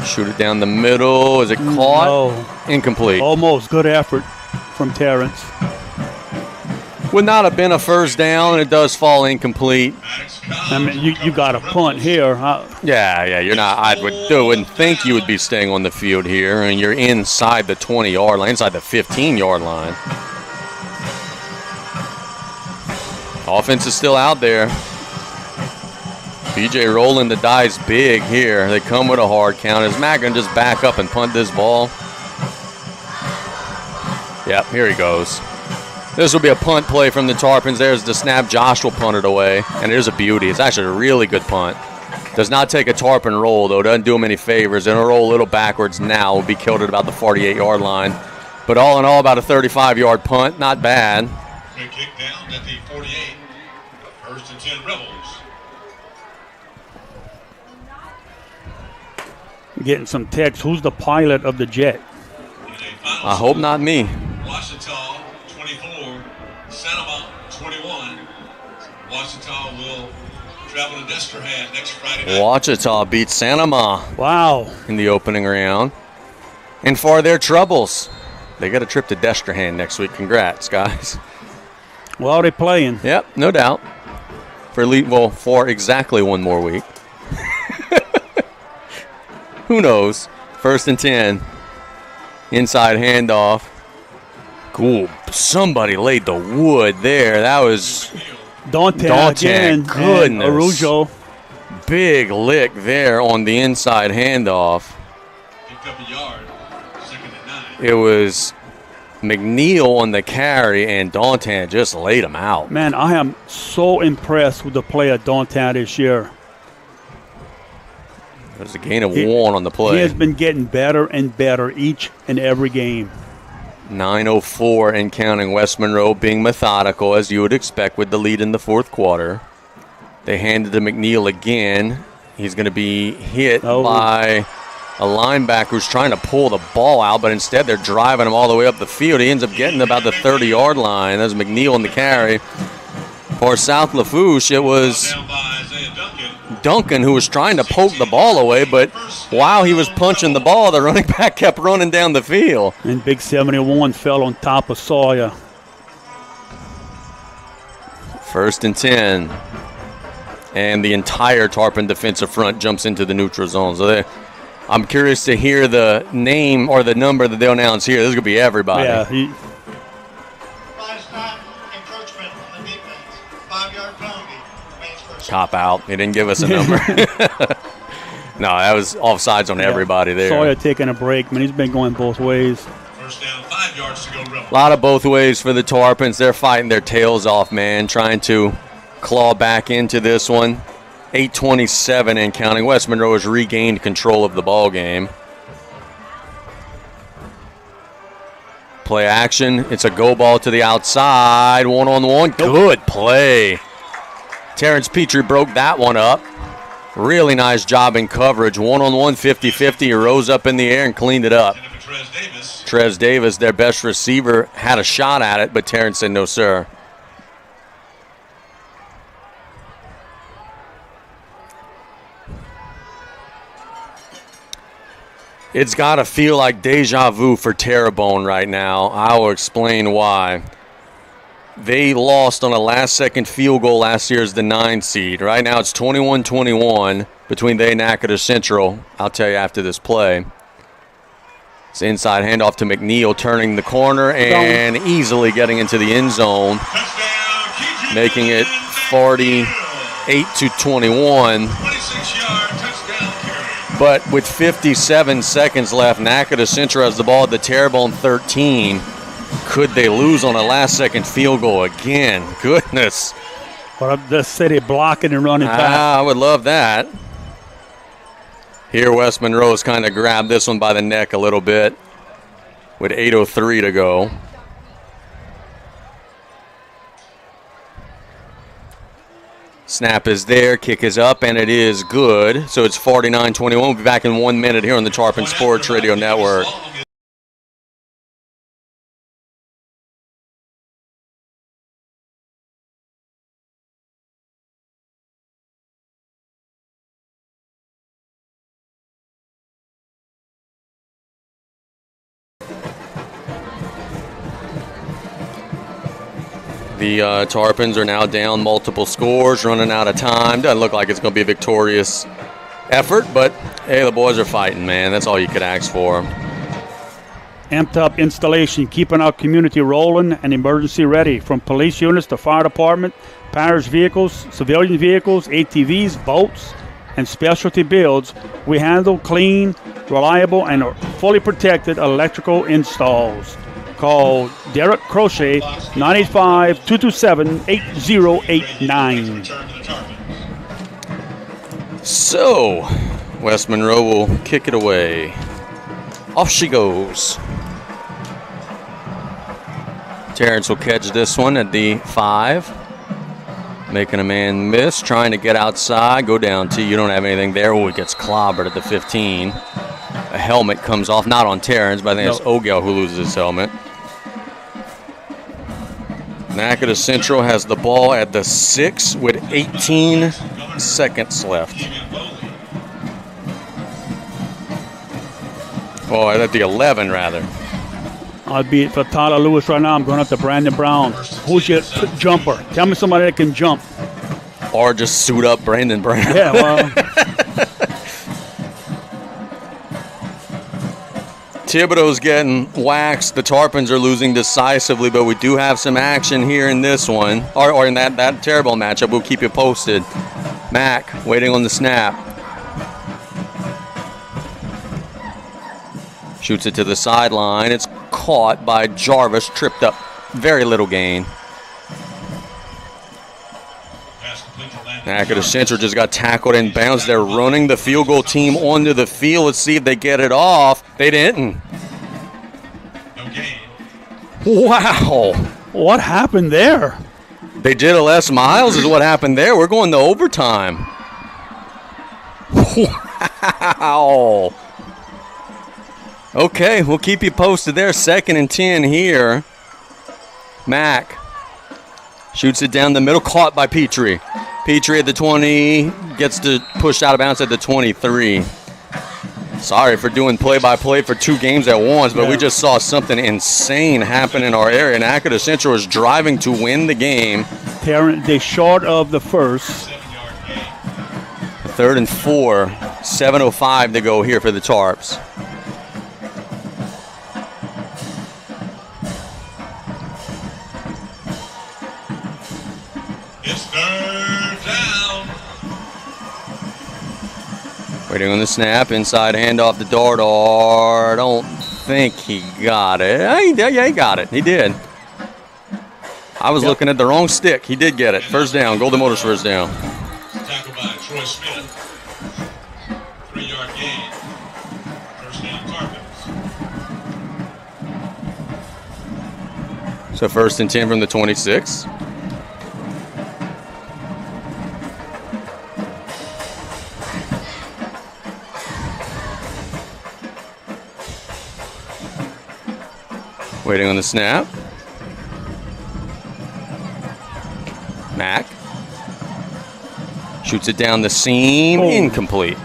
Shoot it down the middle. Is it caught? No. Incomplete. Almost. Good effort from Terrence. Would not have been a first down, and it does fall incomplete. I mean, you got a punt here. Yeah, you're not. I wouldn't think you would be staying on the field here, and you're inside the 20-yard line, inside the 15-yard line. Offense is still out there. BJ rolling the dice big here. They come with a hard count. Is Matt going to just back up and punt this ball? Yep, here he goes. This will be a punt play from the Tarpons. There's the snap. Josh will punt it away. And there's a beauty. It's actually a really good punt. Does not take a Tarpon roll, though. Doesn't do him any favors. It'll roll a little backwards now. Will be killed at about the 48-yard line. But all in all, about a 35-yard punt. Not bad. Quick kick down at the 48. 1st and 10 Rebels. Getting some text. Who's the pilot of the jet? I hope not me. Washita 24, Sanama 21. Washita will travel to Destrehan next Friday night. Wachita beat Sanama. Wow. In the opening round. And for their troubles, they got a trip to Destrehan next week. Congrats, guys. Well, they're playing. Yep, no doubt. For exactly one more week. Who knows? 1st and 10. Inside handoff. Cool. Somebody laid the wood there. That was Dante again. Goodness. Arujo. Big lick there on the inside handoff. Picked up a yard. 2nd and 9. It was McNeil on the carry, and Dante just laid him out. Man, I am so impressed with the play of Dante this year. There's a gain of 1 on the play. He has been getting better and better each and every game. 9:04 and counting. West Monroe being methodical, as you would expect with the lead in the 4th quarter. They handed to McNeil again. He's going to be hit by a linebacker who's trying to pull the ball out, but instead they're driving him all the way up the field. He ends up getting about the 30-yard line. That's McNeil in the carry. For South Lafourche, it was Duncan who was trying to poke the ball away, but while he was punching the ball, the running back kept running down the field. And Big 71 fell on top of Sawyer. 1st and 10. And the entire Tarpon defensive front jumps into the neutral zone. So I'm curious to hear the name or the number that they'll announce here. This is going to be everybody. Yeah, encroachment on the defense. 5-yard penalty. Remains first. Cop out. He didn't give us a number. No, that was offsides on everybody there. Sawyer taking a break. Man, he's been going both ways. First down, 5 yards to go. Rebels. A lot of both ways for the Tarpons. They're fighting their tails off, man, trying to claw back into this one. 8:27 and counting. West Monroe has regained control of the ball game. Play action. It's a go ball to the outside. 1-on-1. Good play. Terrence Petrie broke that one up. Really nice job in coverage. 1-on-1, 50-50. He rose up in the air and cleaned it up. Trez Davis, their best receiver, had a shot at it, but Terrence said no, sir. It's got to feel like deja vu for Terrebonne right now. I will explain why. They lost on a last-second field goal last year as the 9 seed. Right now it's 21-21. between they and Natchitoches Central. I'll tell you after this play. It's inside handoff to McNeil, turning the corner and easily getting into the end zone, making it 48-21. 26-yard touchdown carry. But with 57 seconds left, Natchitoches Central has the ball at the Terrebonne 13. Could they lose on a last-second field goal again? Goodness. But the city blocking and running back. I would love that. Here, West Monroe's kind of grabbed this one by the neck a little bit with 8:03 to go. Snap is there, kick is up, and it is good. So it's 49-21. We'll be back in 1 minute here on the Tarpon Sports Radio Network. The Tarpons are now down multiple scores, running out of time. Doesn't look like it's going to be a victorious effort, but hey, the boys are fighting, man. That's all you could ask for. Amped up installation, keeping our community rolling and emergency ready. From police units to fire department, parish vehicles, civilian vehicles, ATVs, boats, and specialty builds, we handle clean, reliable, and fully protected electrical installs. Call Derek Crochet, 985-227-8089. So, West Monroe will kick it away. Off she goes. Terrence will catch this one at the 5. Making a man miss, trying to get outside, go down to, you don't have anything there. Oh, it gets clobbered at the 15. A helmet comes off, not on Terrence, but I think it's Ogel who loses his helmet. Natchitoches Central has the ball at the 6 with 18 seconds left. Oh, at the 11, rather. I'd be for Tyler Lewis right now. I'm going up to Brandon Brown. Who's your jumper? Tell me somebody that can jump. Or just suit up Brandon Brown. Yeah, well. Thibodeau's getting waxed. The Tarpons are losing decisively, but we do have some action here in this one, or in that terrible matchup. We'll keep you posted. Mack waiting on the snap. Shoots it to the sideline. It's caught by Jarvis, tripped up. Very little gain. Natchitoches Central just got tackled in bounds. They're running the field goal team onto the field. Let's see if they get it off. They didn't. No gain. Wow. What happened there? They did a Les Miles is what happened there. We're going to overtime. Wow. Okay, we'll keep you posted there. 2nd and 10 here. Mack shoots it down the middle, caught by Petrie. Petrie at the 20, gets to push out of bounds at the 23. Sorry for doing play-by-play for 2 games at once, but we just saw something insane happen in our area. Natchitoches Central is driving to win the game. They short of the first. 3rd and 4, 7:05 to go here for the Tarps. It's 3rd down. Waiting on the snap, inside handoff to Dardar. Don't think he got it. Yeah, he got it. He did. I was looking at the wrong stick. He did get it. First down. Golden Motors first down. Tackled by Troy Smith. 3-yard gain. First down Tarpons. So 1st and 10 from the 26. Waiting on the snap. Mack shoots it down the seam, incomplete,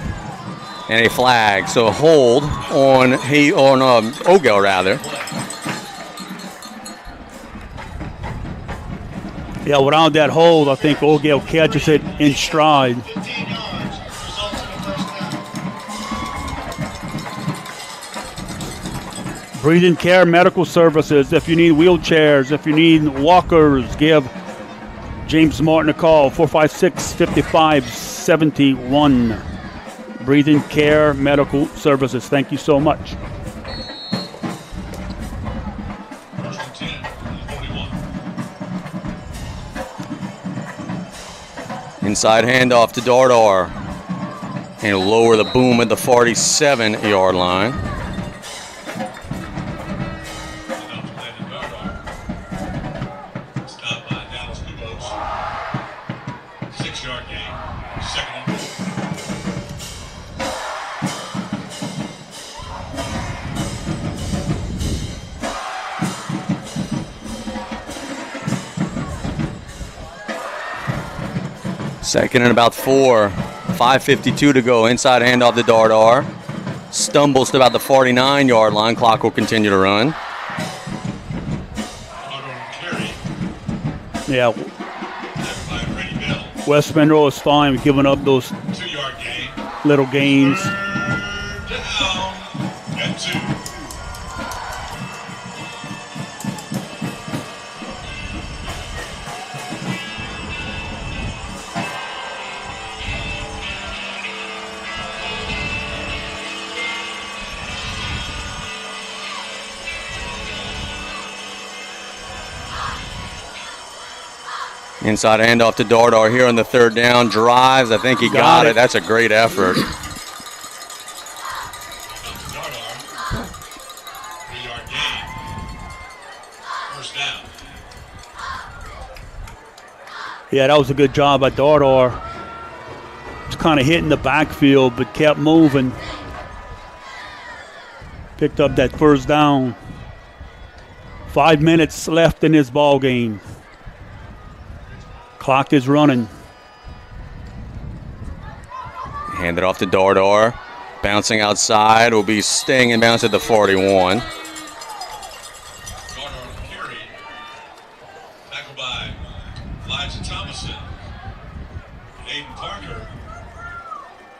and a flag. So a hold on Ogel rather. Yeah, without that hold, I think Ogel catches it in stride. 15 yards. Results in a Breathing Care Medical Services. If you need wheelchairs, if you need walkers, give James Martin a call, 456-5571. Breathing Care Medical Services. Thank you so much. First and 10 on the 41. Inside handoff to Dardar. And he'll lower the boom at the 47-yard line. Stopped by Dallas Lubos. 6-yard gain. Second and 4. Second and about 4. 5:52 to go. Inside handoff to Dardar. Stumbles to about the 49-yard line. Clock will continue to run. Carry. Yeah, Left by Brady Bell. West Monroe is fine giving up those 2-yard gain. little gains. Third down and 2. Inside handoff to Dardar here on the third down. Drives. I think he got it. That's a great effort. Dardar. 3-yard gain. First down. Yeah, that was a good job by Dardar. Just kind of hitting the backfield, but kept moving. Picked up that first down. 5 minutes left in this ball game. Clock is running. Hand it off to Dardar. Bouncing outside. Will be staying in bounds at the 41. Dardar on the carry. Tackled by Elijah Thomason. Aiden Parker.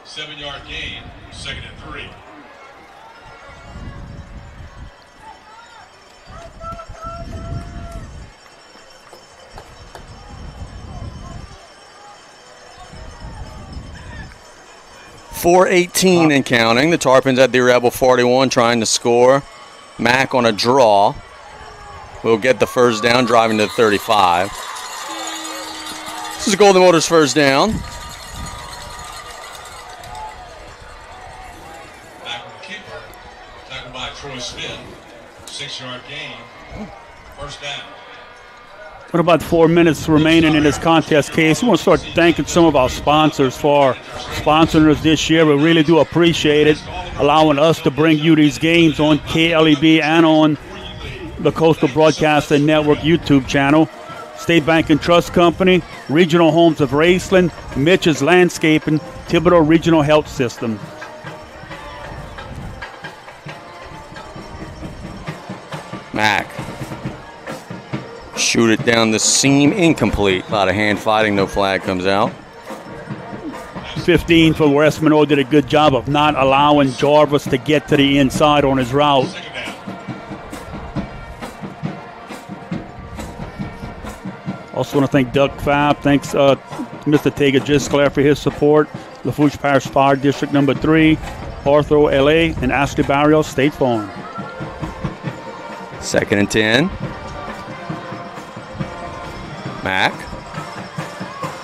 7-yard gain. Second and 3. .418 and counting. The Tarpons at the Rebel 41 trying to score. Mack on a draw. Will get the first down, driving to the 35. This is Golden Motors' first down. Back with the keeper. Tackled by Troy Smith. 6-yard gain. First down. What about 4 minutes remaining in this contest case? We want to start thanking some of our sponsors for sponsoring us this year. We really do appreciate it, allowing us to bring you these games on KLEB and on the Coastal Broadcasting Network YouTube channel. State Bank and Trust Company, Regional Homes of Raceland, Mitch's Landscaping, Thibodeau Regional Health System. Mack. Shoot it down the seam, incomplete. A lot of hand fighting, no flag comes out. 15 for West Monroe did a good job of not allowing Jarvis to get to the inside on his route. Second down. Also want to thank Doug Fab. Thanks Mr. Tega Gisclair for his support. Lafourche Parish Fire District Number 3, Arthur, LA, and Ashley Barrios, State Farm. Second and 10. Mack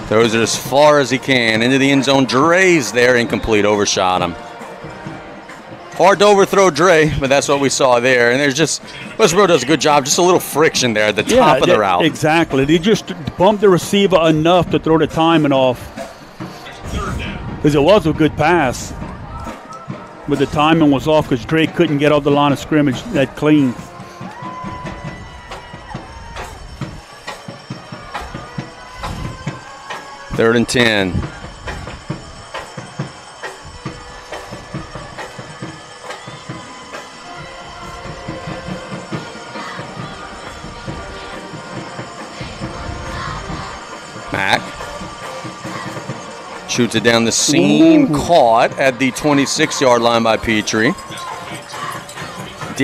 throws it as far as he can into the end zone. Dre's there, incomplete, overshot him. Hard to overthrow Dre, but that's what we saw there. And there's just, Westboro does a good job, just a little friction there at the top of the route. Exactly. They just bumped the receiver enough to throw the timing off. Third down. Because it was a good pass. But the timing was off because Dre couldn't get off the line of scrimmage that clean. Third and 10. Mack shoots it down the seam. Caught at the 26-yard line by Petrie.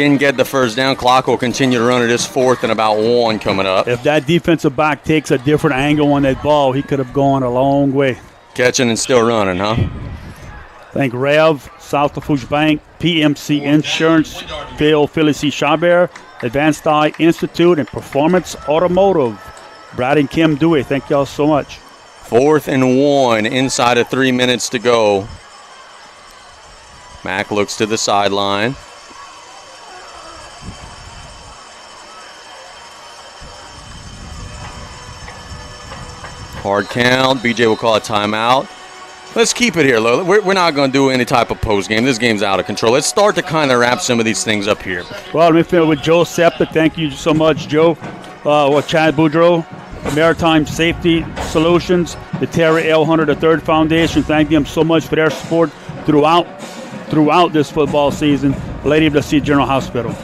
didn't get the first down. Clock will continue to run it. It's 4th and about 1 coming up. If that defensive back takes a different angle on that ball, he could have gone a long way. Catching and still running, huh? Thank Rev, South Lafourche Bank, PMC Insurance, Phil C. Chabert, Advanced Eye Institute, and Performance Automotive. Brad and Kim Dewey, thank y'all so much. 4th and 1, inside of 3 minutes to go. Mack looks to the sideline. Hard count. BJ will call a timeout. Let's keep it here, Lola. We're not going to do any type of post game. This game's out of control. Let's start to kind of wrap some of these things up here. Well, let me finish with Joe Septa. Thank you so much, Joe. Chad Boudreau, Maritime Safety Solutions, the Terry L. Hunter III Foundation. Thank them so much for their support throughout this football season. Lady of the Sea General Hospital.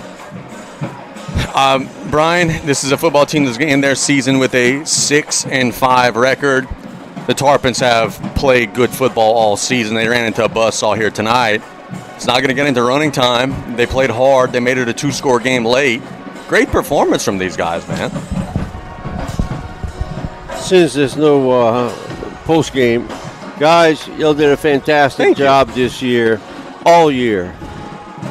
Brian, this is a football team that's in their season with a 6-5 record. The Tarpons have played good football all season. They ran into a buzzsaw here tonight. It's not going to get into running time. They played hard. They made it a 2-score game late. Great performance from these guys, man. Since there's no post game, guys, y'all did a fantastic job this year, all year.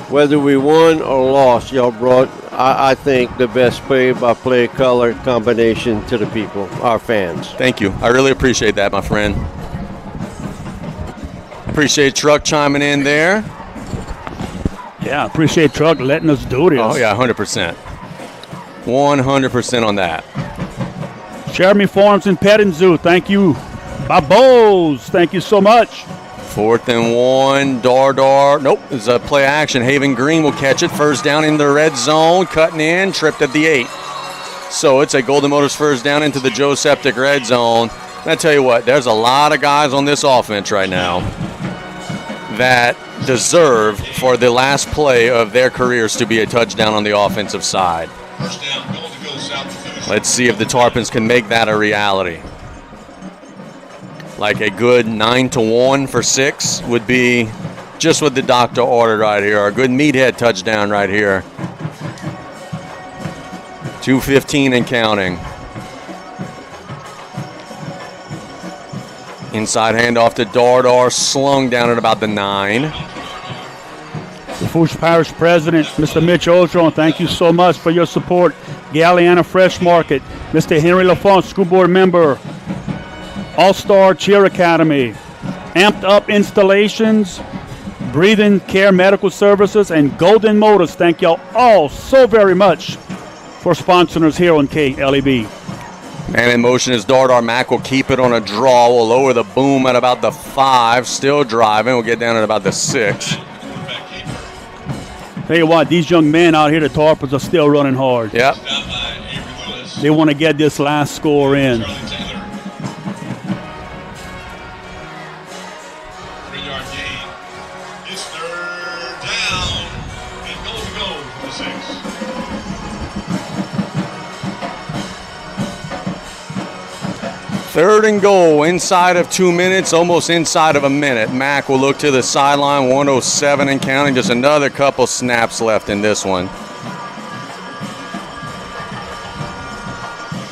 Whether we won or lost, y'all brought, I think, the best play-by-play color combination to the people, our fans. Thank you. I really appreciate that, my friend. Appreciate Truck chiming in there. Yeah, appreciate Truck letting us do this. Oh, yeah, 100%. 100% on that. Jeremy Farms and Petting Zoo, thank you. Babos, thank you so much. 4th and 1, Dar. Nope, it's a play action. Haven Green will catch it. First down in the red zone, cutting in, tripped at the 8. So it's a Golden Motors first down into the Joe Septic red zone. And I tell you what, there's a lot of guys on this offense right now that deserve for the last play of their careers to be a touchdown on the offensive side. First down, goal to go south to finish. Let's see if the Tarpons can make that a reality. Like a good 9-1 for 6 would be just what the doctor ordered right here. A good meathead touchdown right here. 2:15 and counting. Inside handoff to Dar, slung down at about the 9. Lafourche Parish President, Mr. Mitch Oldron, thank you so much for your support. Galliana Fresh Market, Mr. Henry Lafont, School Board Member, All-Star Cheer Academy, Amped Up Installations, Breathing Care Medical Services, and Golden Motors. Thank y'all all so very much for sponsoring us here on KLEB. Man in motion is Dar. Mack will keep it on a draw. We'll lower the boom at about the 5. Still driving. We'll get down at about the 6. Tell you what, these young men out here, the Tarpons, are still running hard. Yep. They want to get this last score in. 3-yard gain. It's 3rd down. And goal to go for the 6. Third and goal inside of 2 minutes, almost inside of a minute. Mack will look to the sideline, 1:07 and counting. Just another couple snaps left in this one.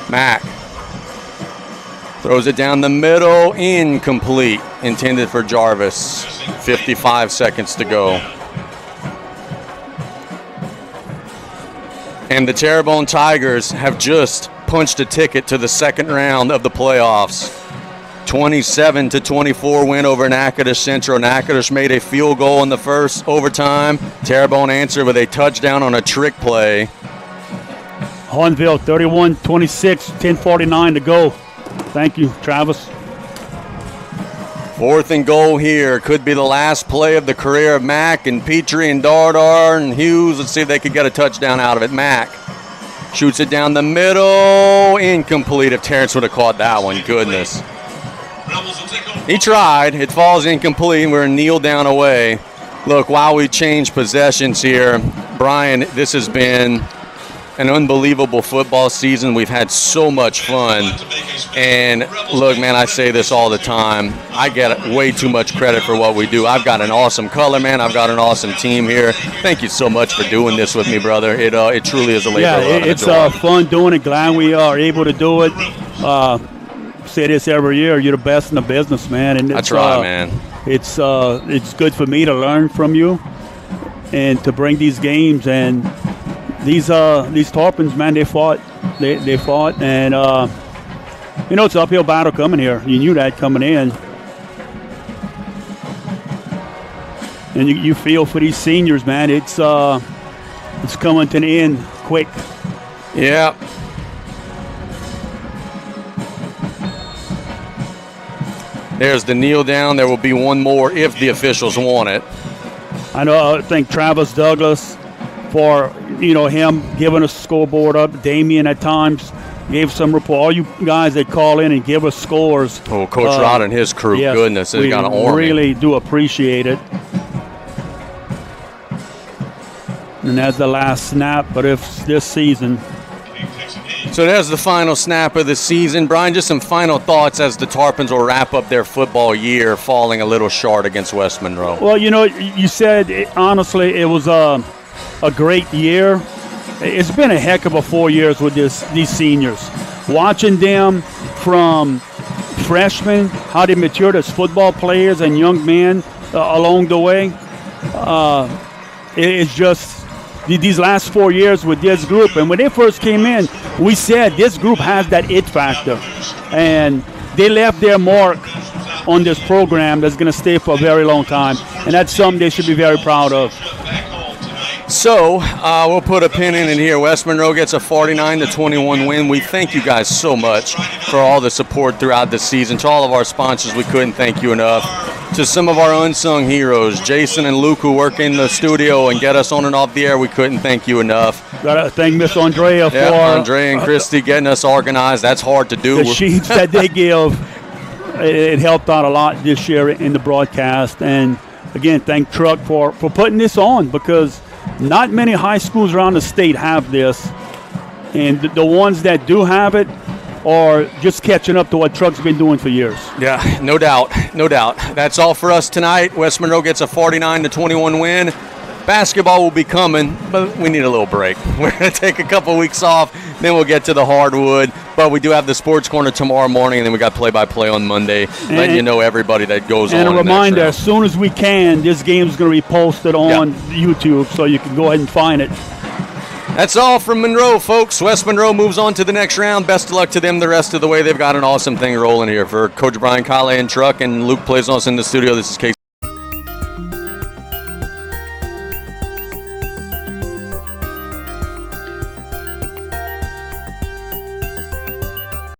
Mack throws it down the middle, incomplete. Intended for Jarvis. 55 seconds to go. And the Terrebonne Tigers have just punched a ticket to the second round of the playoffs. 27-24 win over Natchitoches Central. Natchitoches made a field goal in the first overtime. Terrebonne answered with a touchdown on a trick play. Hornville 31-26, 10:49 to go. Thank you, Travis. 4th and goal here. Could be the last play of the career of Mack and Petrie and Dar and Hughes. Let's see if they could get a touchdown out of it. Mack shoots it down the middle. Incomplete. If Terrence would have caught that one, goodness. He tried. It falls incomplete. We're a kneel down away. Look, while we change possessions here, Brian, this has been an unbelievable football season. We've had so much fun. And look, man, I say this all the time. I get way too much credit for what we do. I've got an awesome color, man. I've got an awesome team here. Thank you so much for doing this with me, brother. It truly is a labor of love. It's fun doing it. Glad we are able to do it. Say this every year. You're the best in the business, man. And I try, man. It's good for me to learn from you and to bring these games. And these Tarpons, man, they fought, and it's an uphill battle coming here. You knew that coming in, and you feel for these seniors, man. It's coming to an end quick. Yeah. There's the kneel down. There will be one more if the officials want it. I think Travis Douglas, for him giving us scoreboard up. Damien at times gave some report. All you guys that call in and give us scores. Oh, Coach Rod and his crew, yes, goodness, they got an army. We really do appreciate it. And that's the last snap, but if this season. So there's the final snap of the season. Brian, just some final thoughts as the Tarpons will wrap up their football year, falling a little short against West Monroe. Well, you said, honestly, it was a great year. It's been a heck of a 4 years with these seniors. Watching them from freshmen, how they matured as football players and young men along the way. It's just these last 4 years with this group. And when they first came in, we said this group has that it factor. And they left their mark on this program that's going to stay for a very long time. And that's something they should be very proud of. So we'll put a pin in it here. West Monroe gets a 49-21 win. We thank you guys so much for all the support throughout the season. To all of our sponsors, we couldn't thank you enough. To some of our unsung heroes, Jason and Luke, who work in the studio and get us on and off the air, we couldn't thank you enough. Got to thank Miss Andrea for Andrea and Christy getting us organized. That's hard to do. The sheets that they give, it helped out a lot this year in the broadcast. And again, thank Truck for putting this on, because not many high schools around the state have this, and the ones that do have it are just catching up to what Truck's been doing for years. Yeah, no doubt. That's all for us tonight. West Monroe gets a 49-21 win. Basketball will be coming, but we need a little break. We're going to take a couple weeks off, then we'll get to the hardwood. But we do have the Sports Corner tomorrow morning, and then we got play-by-play on Monday, letting you know everybody that goes on. And a reminder, as soon as we can, this game's going to be posted on YouTube, so you can go ahead and find it. That's all from Monroe, folks. West Monroe moves on to the next round. Best of luck to them the rest of the way. They've got an awesome thing rolling here. For Coach Brian Colley and Truck and Luke plays us in the studio, this is Casey.